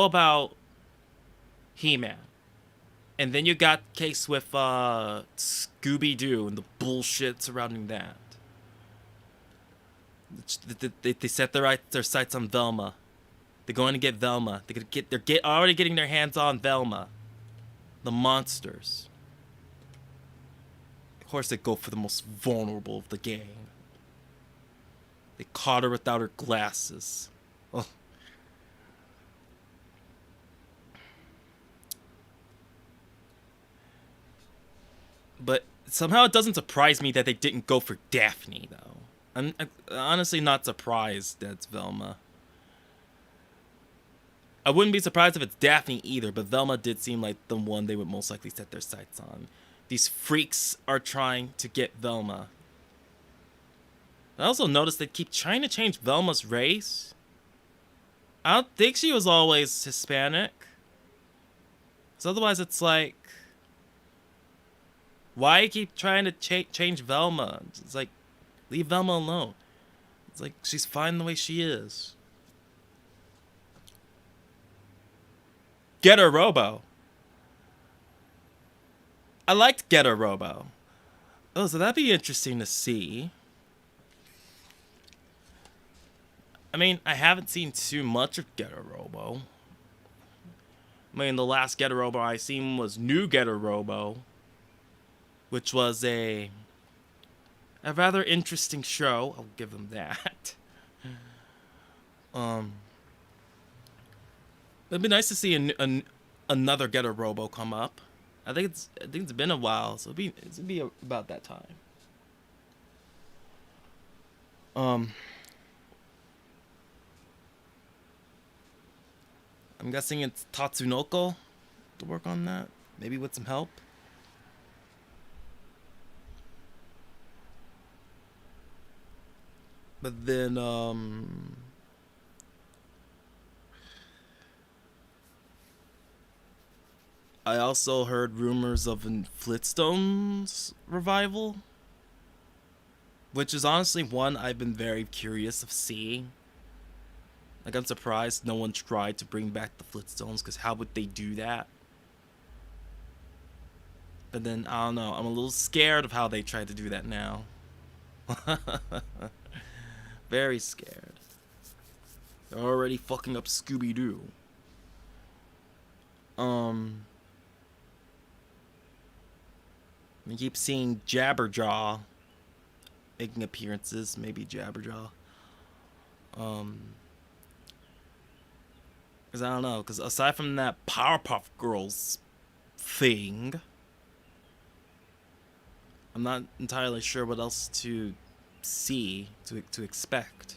about He-Man, and then you got case with Scooby-Doo and the bullshit surrounding that. They set their sights on Velma. They're going to get Velma. They're already getting their hands on Velma, the monsters. Of course, they go for the most vulnerable of the gang. They caught her without her glasses. Oh. But somehow it doesn't surprise me that they didn't go for Daphne, though. I'm honestly not surprised that's Velma. I wouldn't be surprised if it's Daphne either, but Velma did seem like the one they would most likely set their sights on. These freaks are trying to get Velma. I also noticed they keep trying to change Velma's race. I don't think she was always Hispanic. Because otherwise it's like, why keep trying to change Velma? It's like, leave Velma alone. It's like, she's fine the way she is. Get her Robo. I liked Get her Robo. Oh, so that'd be interesting to see. I mean, I haven't seen too much of Get her Robo. I mean, the last Get her Robo I seen was New Get her Robo, which was a rather interesting show. I'll give them that. It'd be nice to see another Get her Robo come up. I think it's been a while, so it'd be about that time. I'm guessing it's Tatsunoko to work on that. Maybe with some help. But then, I also heard rumors of a Flintstones revival, which is honestly one I've been very curious of seeing. Like, I'm surprised no one tried to bring back the Flintstones, because how would they do that? But then, I don't know, I'm a little scared of how they tried to do that now. Very scared. They're already fucking up Scooby-Doo. We keep seeing Jabberjaw making appearances, maybe Jabberjaw. Because I don't know, because aside from that Powerpuff Girls thing, I'm not entirely sure what else to see, to expect.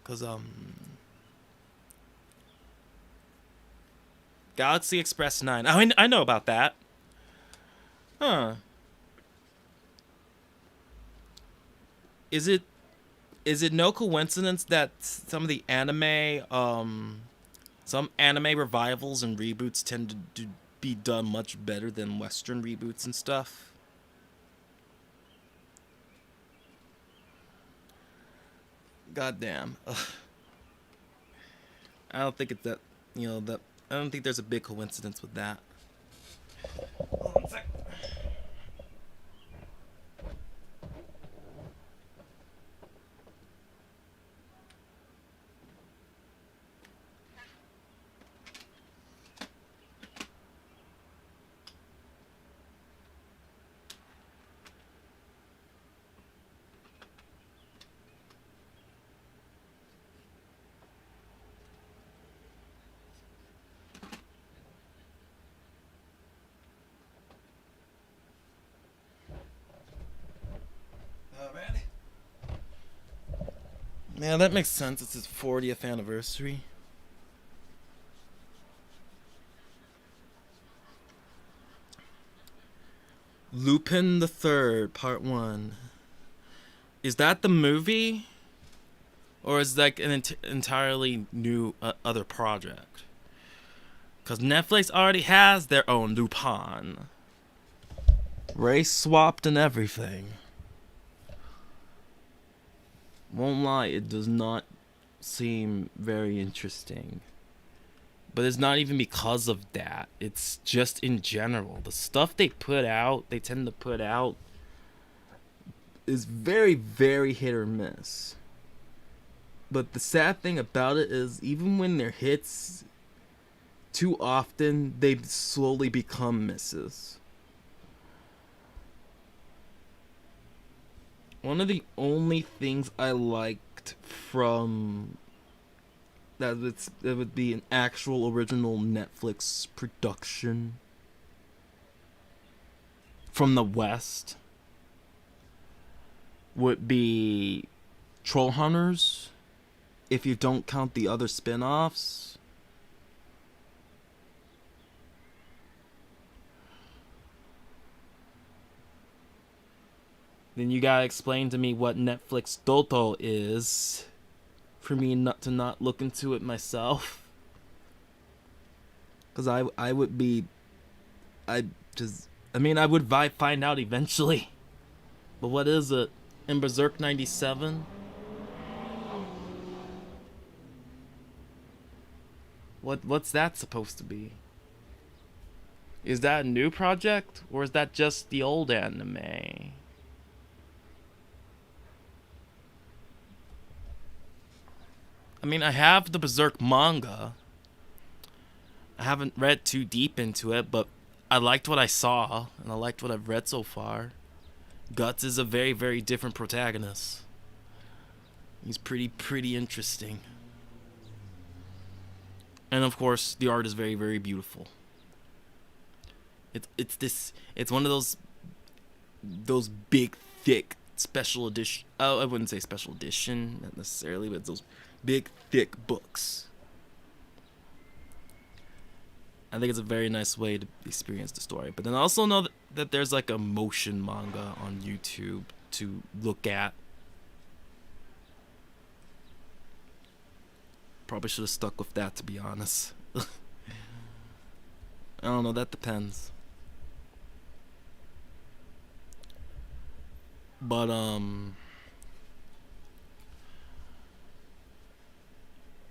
Because, Galaxy Express 9. Oh, I know about that. Huh. Is it no coincidence that some of the anime, some anime revivals and reboots tend to be done much better than Western reboots and stuff? Goddamn. I don't think it's that, I don't think there's a big coincidence with that. Hold on a sec. Yeah, that makes sense. It's his 40th anniversary. Lupin the Third, Part 1. Is that the movie? Or is that an entirely new other project? Because Netflix already has their own Lupin. Race swapped and everything. Won't lie, it does not seem very interesting. But it's not even because of that. It's just in general. The stuff they tend to put out, is very, very hit or miss. But the sad thing about it is, even when they're hits, too often they slowly become misses. One of the only things I liked from that would be an actual original Netflix production from the West would be Troll Hunters, if you don't count the other spin-offs. then you gotta explain to me what Netflix Doto is for me not look into it myself. Because I would be, I just, I mean, I would find out eventually. But what is it? In Berserk 97? What's that supposed to be? Is that a new project? Or is that just the old anime? I mean, I have the Berserk manga. I haven't read too deep into it, but I liked what I saw, and I liked what I've read so far. Guts is a very, very different protagonist. He's pretty interesting. And of course, the art is very, very beautiful. It's one of those big, thick special edition. Oh, I wouldn't say special edition, not necessarily, but it's those big, thick books. I think it's a very nice way to experience the story. But then I also know that there's like a motion manga on YouTube to look at. Probably should have stuck with that, to be honest. I don't know, that depends. But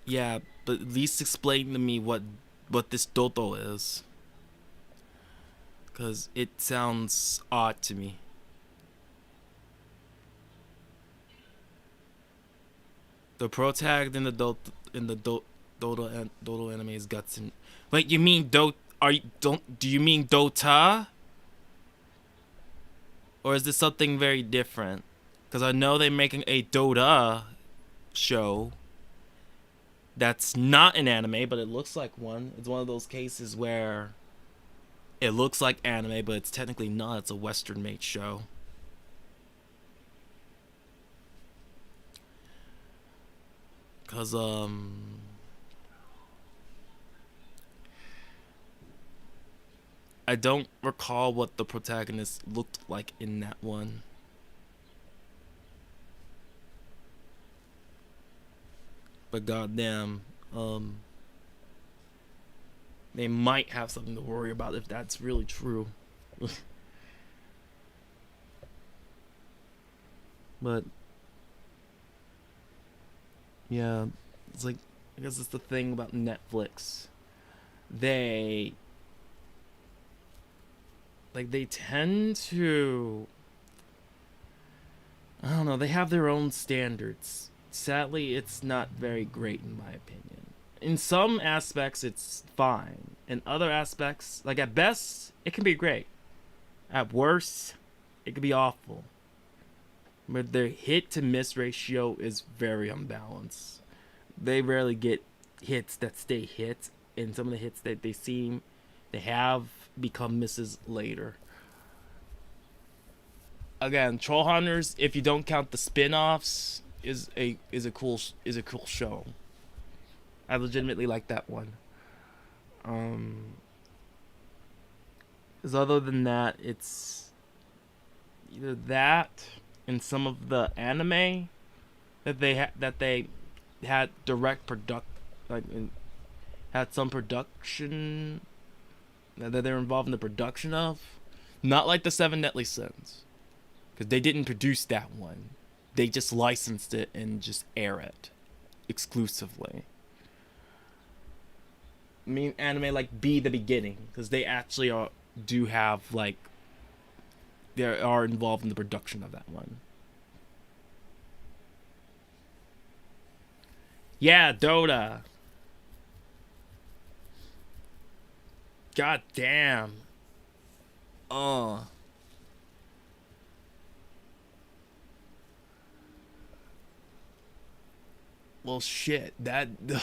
yeah, but at least explain to me what this Doto is, because it sounds odd to me. The protagonist in the Doto anime is Guts and wait, you mean do you mean Dota? Or is this something very different? Because I know they're making a Dota show that's not an anime, but it looks like one. It's one of those cases where it looks like anime, but it's technically not. It's a Western-made show. Because, I don't recall what the protagonist looked like in that one. But goddamn, they might have something to worry about if that's really true. But yeah, it's like, I guess it's the thing about Netflix. They tend to, I don't know, they have their own standards. Sadly, it's not very great in my opinion. In some aspects, it's fine. In other aspects, like at best, it can be great. At worst, it can be awful. But their hit to miss ratio is very unbalanced. They rarely get hits that stay hits, and some of the hits that they have become misses later. Again, Troll Hunters, if you don't count the spin-offs, is a cool show. I legitimately like that one. Because other than that, it's either that and some of the anime that they had direct had some production that they're involved in the production of, not like the Seven Deadly Sins, because they didn't produce that one. They just licensed it and just air it exclusively. I mean, anime like Be the Beginning, because they actually do have they are involved in the production of that one. Yeah, Dota. God damn. Oh. Well, shit. That. Ugh.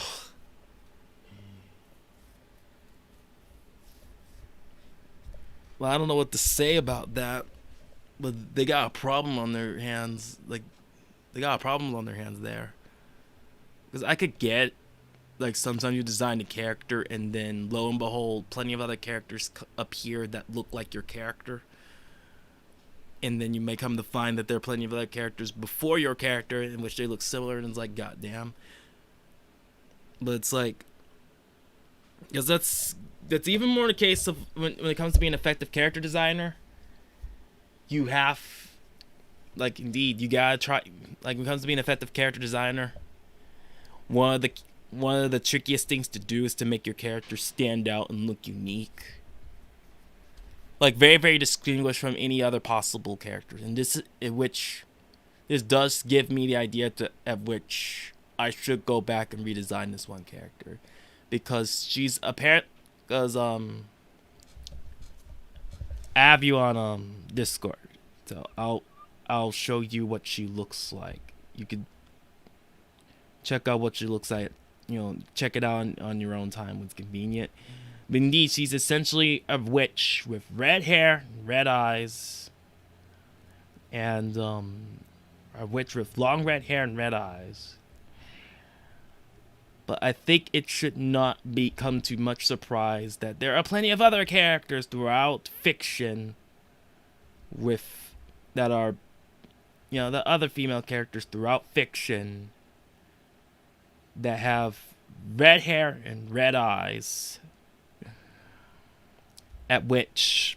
Well, I don't know what to say about that, but they got a problem on their hands. They got a problem on their hands there. Because I could get, sometimes you design a character and then, lo and behold, plenty of other characters appear that look like your character. and then you may come to find that there are plenty of other characters before your character in which they look similar, and it's like, goddamn. But it's like, because that's even more the case of when it comes to being an effective character designer. You have, like, indeed, you gotta try. Like, when it comes to being an effective character designer, one of the trickiest things to do is to make your character stand out and look unique. Like, very, very distinguished from any other possible characters. And this does give me the idea of which I should go back and redesign this one character. Because she's apparent, because, I have you on, Discord. So, I'll show you what she looks like. You could check out what she looks like. Check it out on your own time when it's convenient. But indeed, she's essentially a witch with red hair, red eyes, and a witch with long red hair and red eyes. But I think it should not come to much surprise that there are plenty of other characters throughout fiction that are, the other female characters throughout fiction that have red hair and red eyes, at which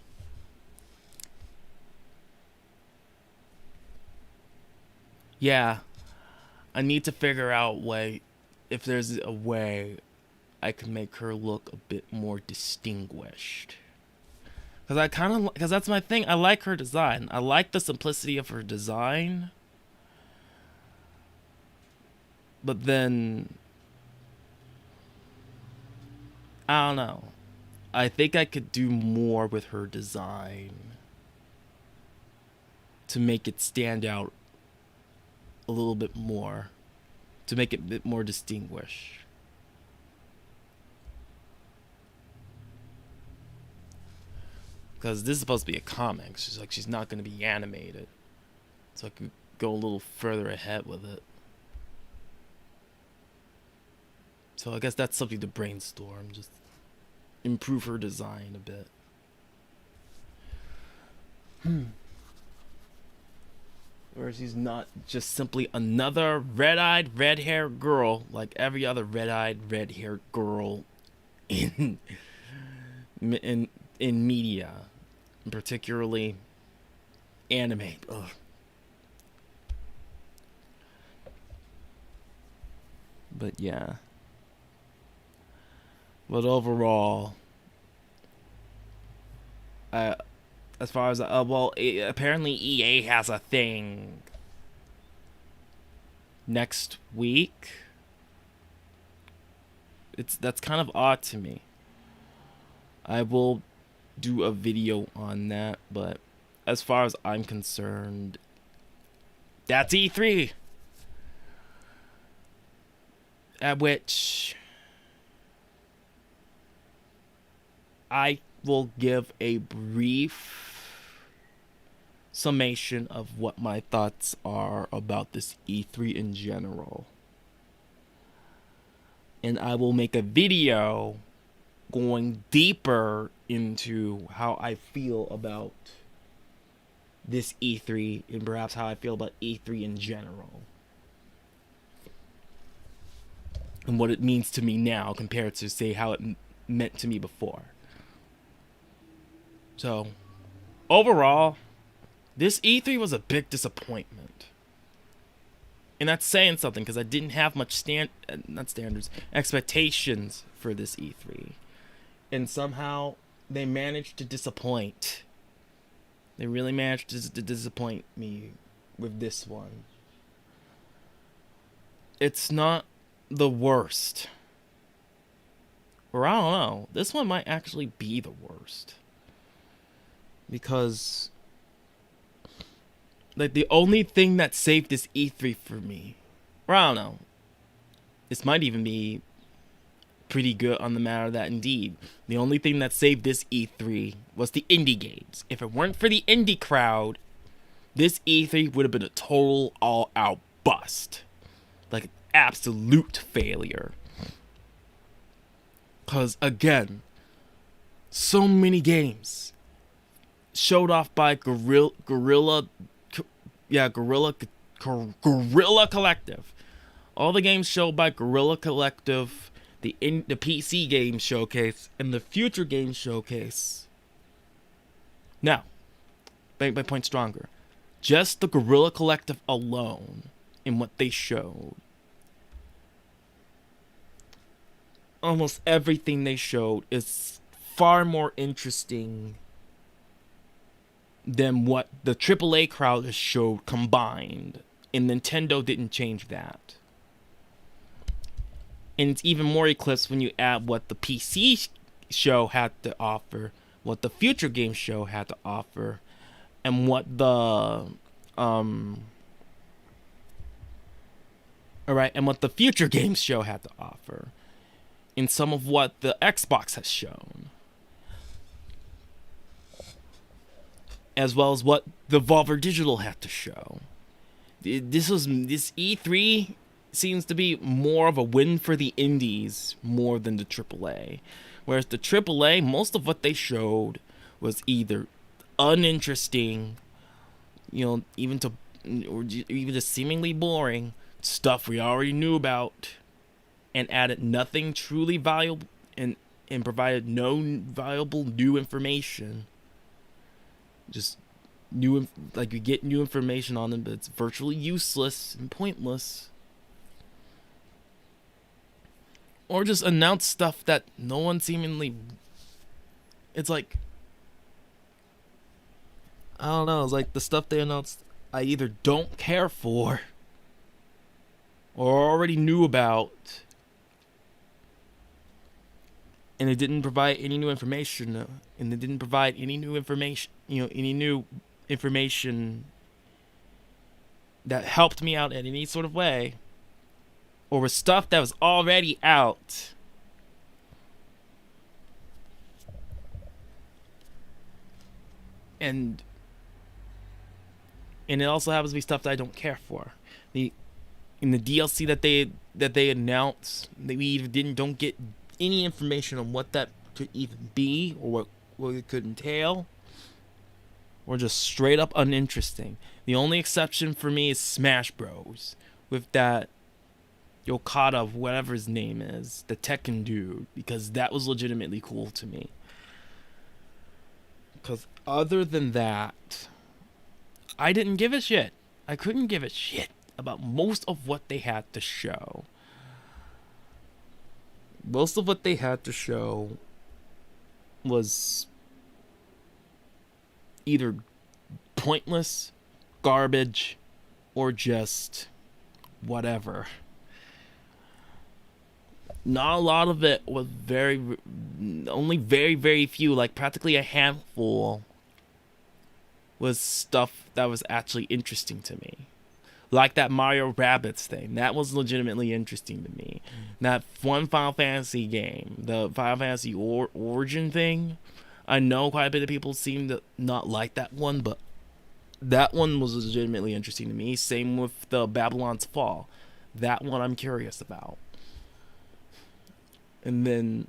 I need to figure out if there's a way I can make her look a bit more distinguished. Because that's my thing. I like her design. I like the simplicity of her design. But then, I don't know. I think I could do more with her design to make it stand out a little bit more. To make it a bit more distinguished. Because this is supposed to be a comic. She's not going to be animated. So I could go a little further ahead with it. So I guess that's something to brainstorm. Just improve her design a bit. Or she's not just simply another red-eyed, red-haired girl like every other red-eyed, red-haired girl in media, particularly anime. Ugh. But yeah. But overall, as far as apparently EA has a thing next week. That's kind of odd to me. I will do a video on that, but as far as I'm concerned, that's E3. At which I will give a brief summation of what my thoughts are about this E3 in general. And I will make a video going deeper into how I feel about this E3 and perhaps how I feel about E3 in general. And what it means to me now compared to, say, how it meant to me before. So, overall, this E3 was a big disappointment. And that's saying something, because I didn't have much expectations for this E3. And somehow, they managed to disappoint. They really managed to disappoint me with this one. It's not the worst. Or I don't know. This one might actually be the worst. Because, like, the only thing that saved this E3 for me, or I don't know, this might even be pretty good on the matter that indeed, the only thing that saved this E3 was the indie games. If it weren't for the indie crowd, this E3 would have been a total all-out bust. Like, absolute failure. Because, again, so many games showed off by Gorilla Collective. All the games showed by Gorilla Collective, the PC game showcase, and the future game showcase. Now, make my point stronger. Just the Gorilla Collective alone in what they showed. Almost everything they showed is far more interesting than what the AAA crowd has showed combined. And Nintendo didn't change that. And it's even more eclipsed when you add what the PC show had to offer, what the future game show had to offer, and what the and what the future games show had to offer, in some of what the Xbox has shown, as well as what the Volver Digital had to show. This E3 seems to be more of a win for the indies more than the AAA. Whereas the AAA, most of what they showed was either uninteresting, even just seemingly boring stuff we already knew about, and added nothing truly valuable and provided no valuable new information. Just you get new information on them, but it's virtually useless and pointless. Or just announce stuff that no one seemingly... It's like... I don't know, it's like the stuff they announced I either don't care for or already knew about, and it didn't provide any new information, and it didn't provide any new information, any new information that helped me out in any sort of way, or was stuff that was already out. And it also happens to be stuff that I don't care for. In the DLC that they announced, we don't get any information on what that could even be, or what it could entail, or just straight up uninteresting. The only exception for me is Smash Bros. With that Yokata, whatever his name is, the Tekken dude, because that was legitimately cool to me. Because other than that, I didn't give a shit. I couldn't give a shit about most of what they had to show. Most of what they had to show was either pointless, garbage, or just whatever. Not a lot of it was only very, very few, like practically a handful, was stuff that was actually interesting to me. Like that Mario Rabbids thing. That was legitimately interesting to me. That one Final Fantasy game, the Final Fantasy Origin thing, I know quite a bit of people seem to not like that one, but that one was legitimately interesting to me. Same with the Babylon's Fall. That one I'm curious about. And then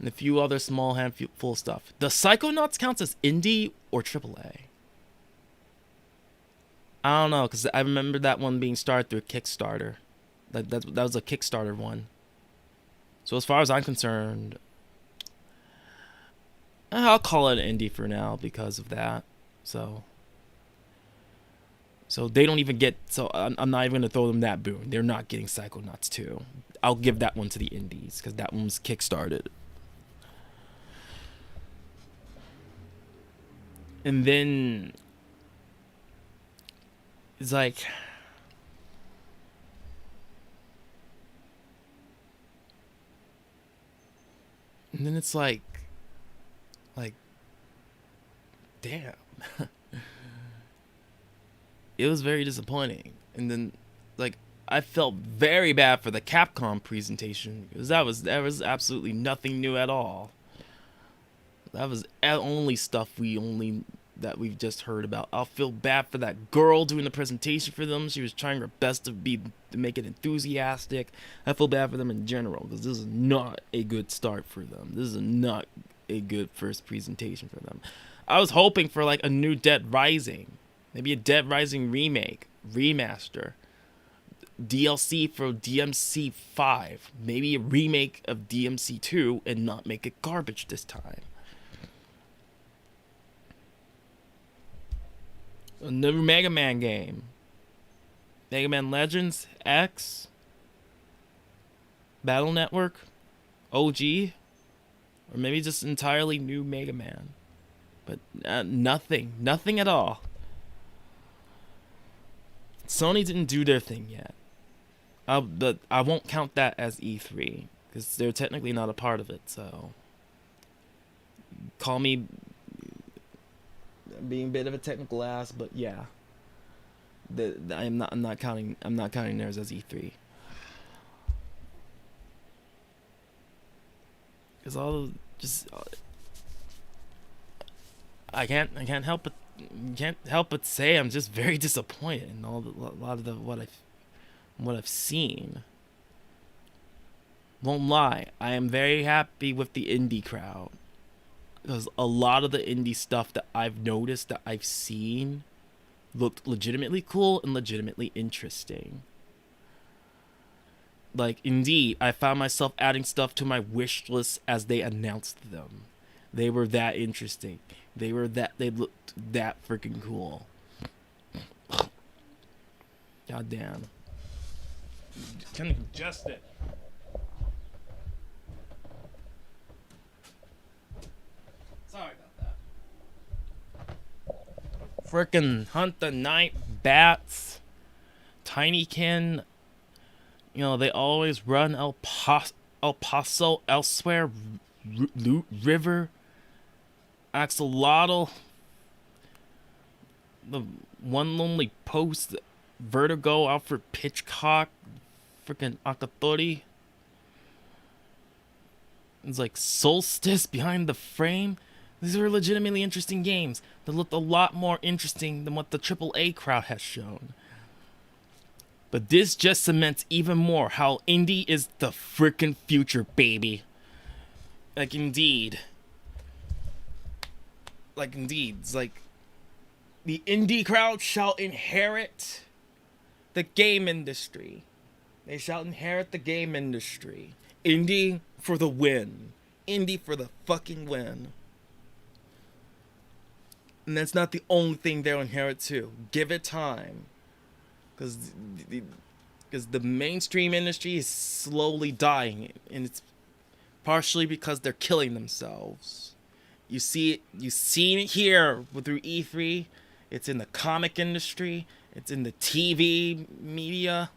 a few other small handful stuff. Does Psychonauts counts as indie or AAA? I don't know, because I remember that one being started through a Kickstarter. That was a Kickstarter one. So as far as I'm concerned, I'll call it an indie for now because of that. So they don't even get... So I'm not even going to throw them that boon. They're not getting Psychonauts 2. I'll give that one to the indies, because that one was Kickstarted. And then... It's like... And then it's like... Damn. It was very disappointing. And then, I felt very bad for the Capcom presentation, because that was absolutely nothing new at all. That was only stuff that we've just heard about. I'll feel bad for that girl doing the presentation for them. She was trying her best to make it enthusiastic. I feel bad for them in general, because this is not a good start for them. This is not a good first presentation for them. I was hoping for like a new Dead Rising, maybe a Dead Rising remake, remaster, DLC for DMC 5, maybe a remake of DMC 2, and not make it garbage this time. A new Mega Man game, Mega Man Legends X, Battle Network, OG, or maybe just entirely new Mega Man. But nothing at all. Sony didn't do their thing yet. I won't count that as E3 because they're technically not a part of it. So call me being a bit of a technical ass, but yeah, I'm not counting theirs as E3 because I can't help but say I'm just very disappointed in a lot of what I've seen. Won't lie, I am very happy with the indie crowd because a lot of the indie stuff that I've noticed that I've seen looked legitimately cool and legitimately interesting. Like, indeed, I found myself adding stuff to my wish list as they announced them. They were that interesting. They looked that freaking cool. God damn. Kind of congested. Sorry about that. Frickin' Hunt the Night Bats. Tinykin. You know, they always run El Paso elsewhere. River. Axolotl. The One Lonely Post. Vertigo, Alfred Hitchcock. Freaking Akatori. It's like Solstice behind the frame. These are legitimately interesting games that looked a lot more interesting than what the AAA crowd has shown. But this just cements even more how indie is the freaking future, baby. Like indeed, it's like the indie crowd shall inherit the game industry. They shall inherit the game industry. Indie for the win. Indie for the fucking win. And that's not the only thing they'll inherit too. Give it time. Because the mainstream industry is slowly dying. And it's partially because they're killing themselves. You see it. You've seen it here through E3. It's in the comic industry. It's in the TV media.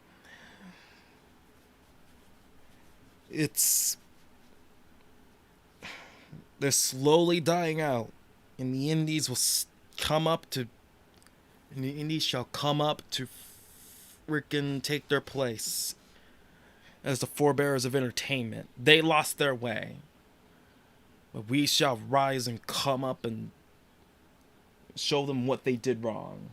They're slowly dying out, and the indies will come up to, and the indies shall come up to freaking take their place as the forebearers of entertainment. They lost their way, but we shall rise and come up and show them what they did wrong.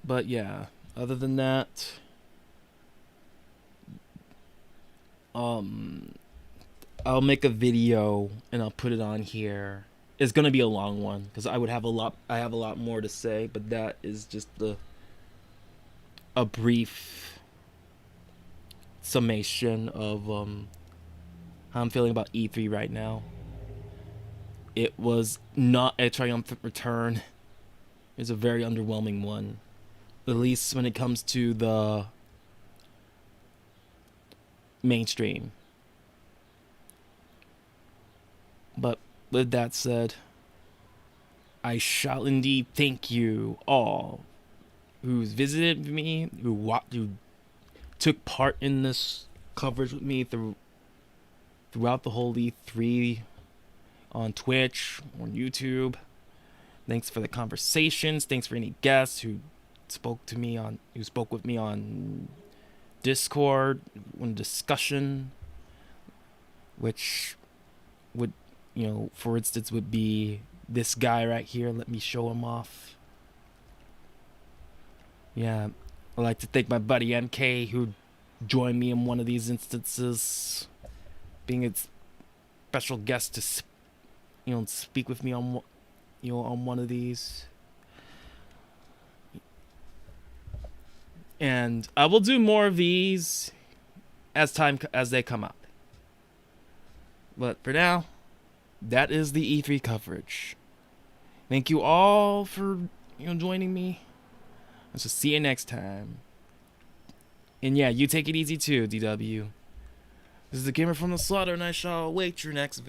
But yeah, other than that, I'll make a video and I'll put it on here. It's gonna be a long one because I have a lot more to say, but that is just a brief summation of how I'm feeling about E3 right now. It was not a triumphant return. It was a very underwhelming one. At least when it comes to the mainstream. But with that said, I shall indeed thank you all who's visited me, who took part in this coverage with me throughout the whole E3 on Twitch, on YouTube. Thanks for the conversations. Thanks for any guests who spoke with me on Discord, on discussion, which would, for instance, would be this guy right here. Let me show him off. Yeah, I'd like to thank my buddy MK who join me in one of these instances, being a special guest to speak with me on on one of these. And I will do more of these as they come up. But for now, that is the E3 coverage. Thank you all for joining me. Let's just see you next time. And yeah, you take it easy too, DW. This is the Gamer from the Slaughter, and I shall await your next video.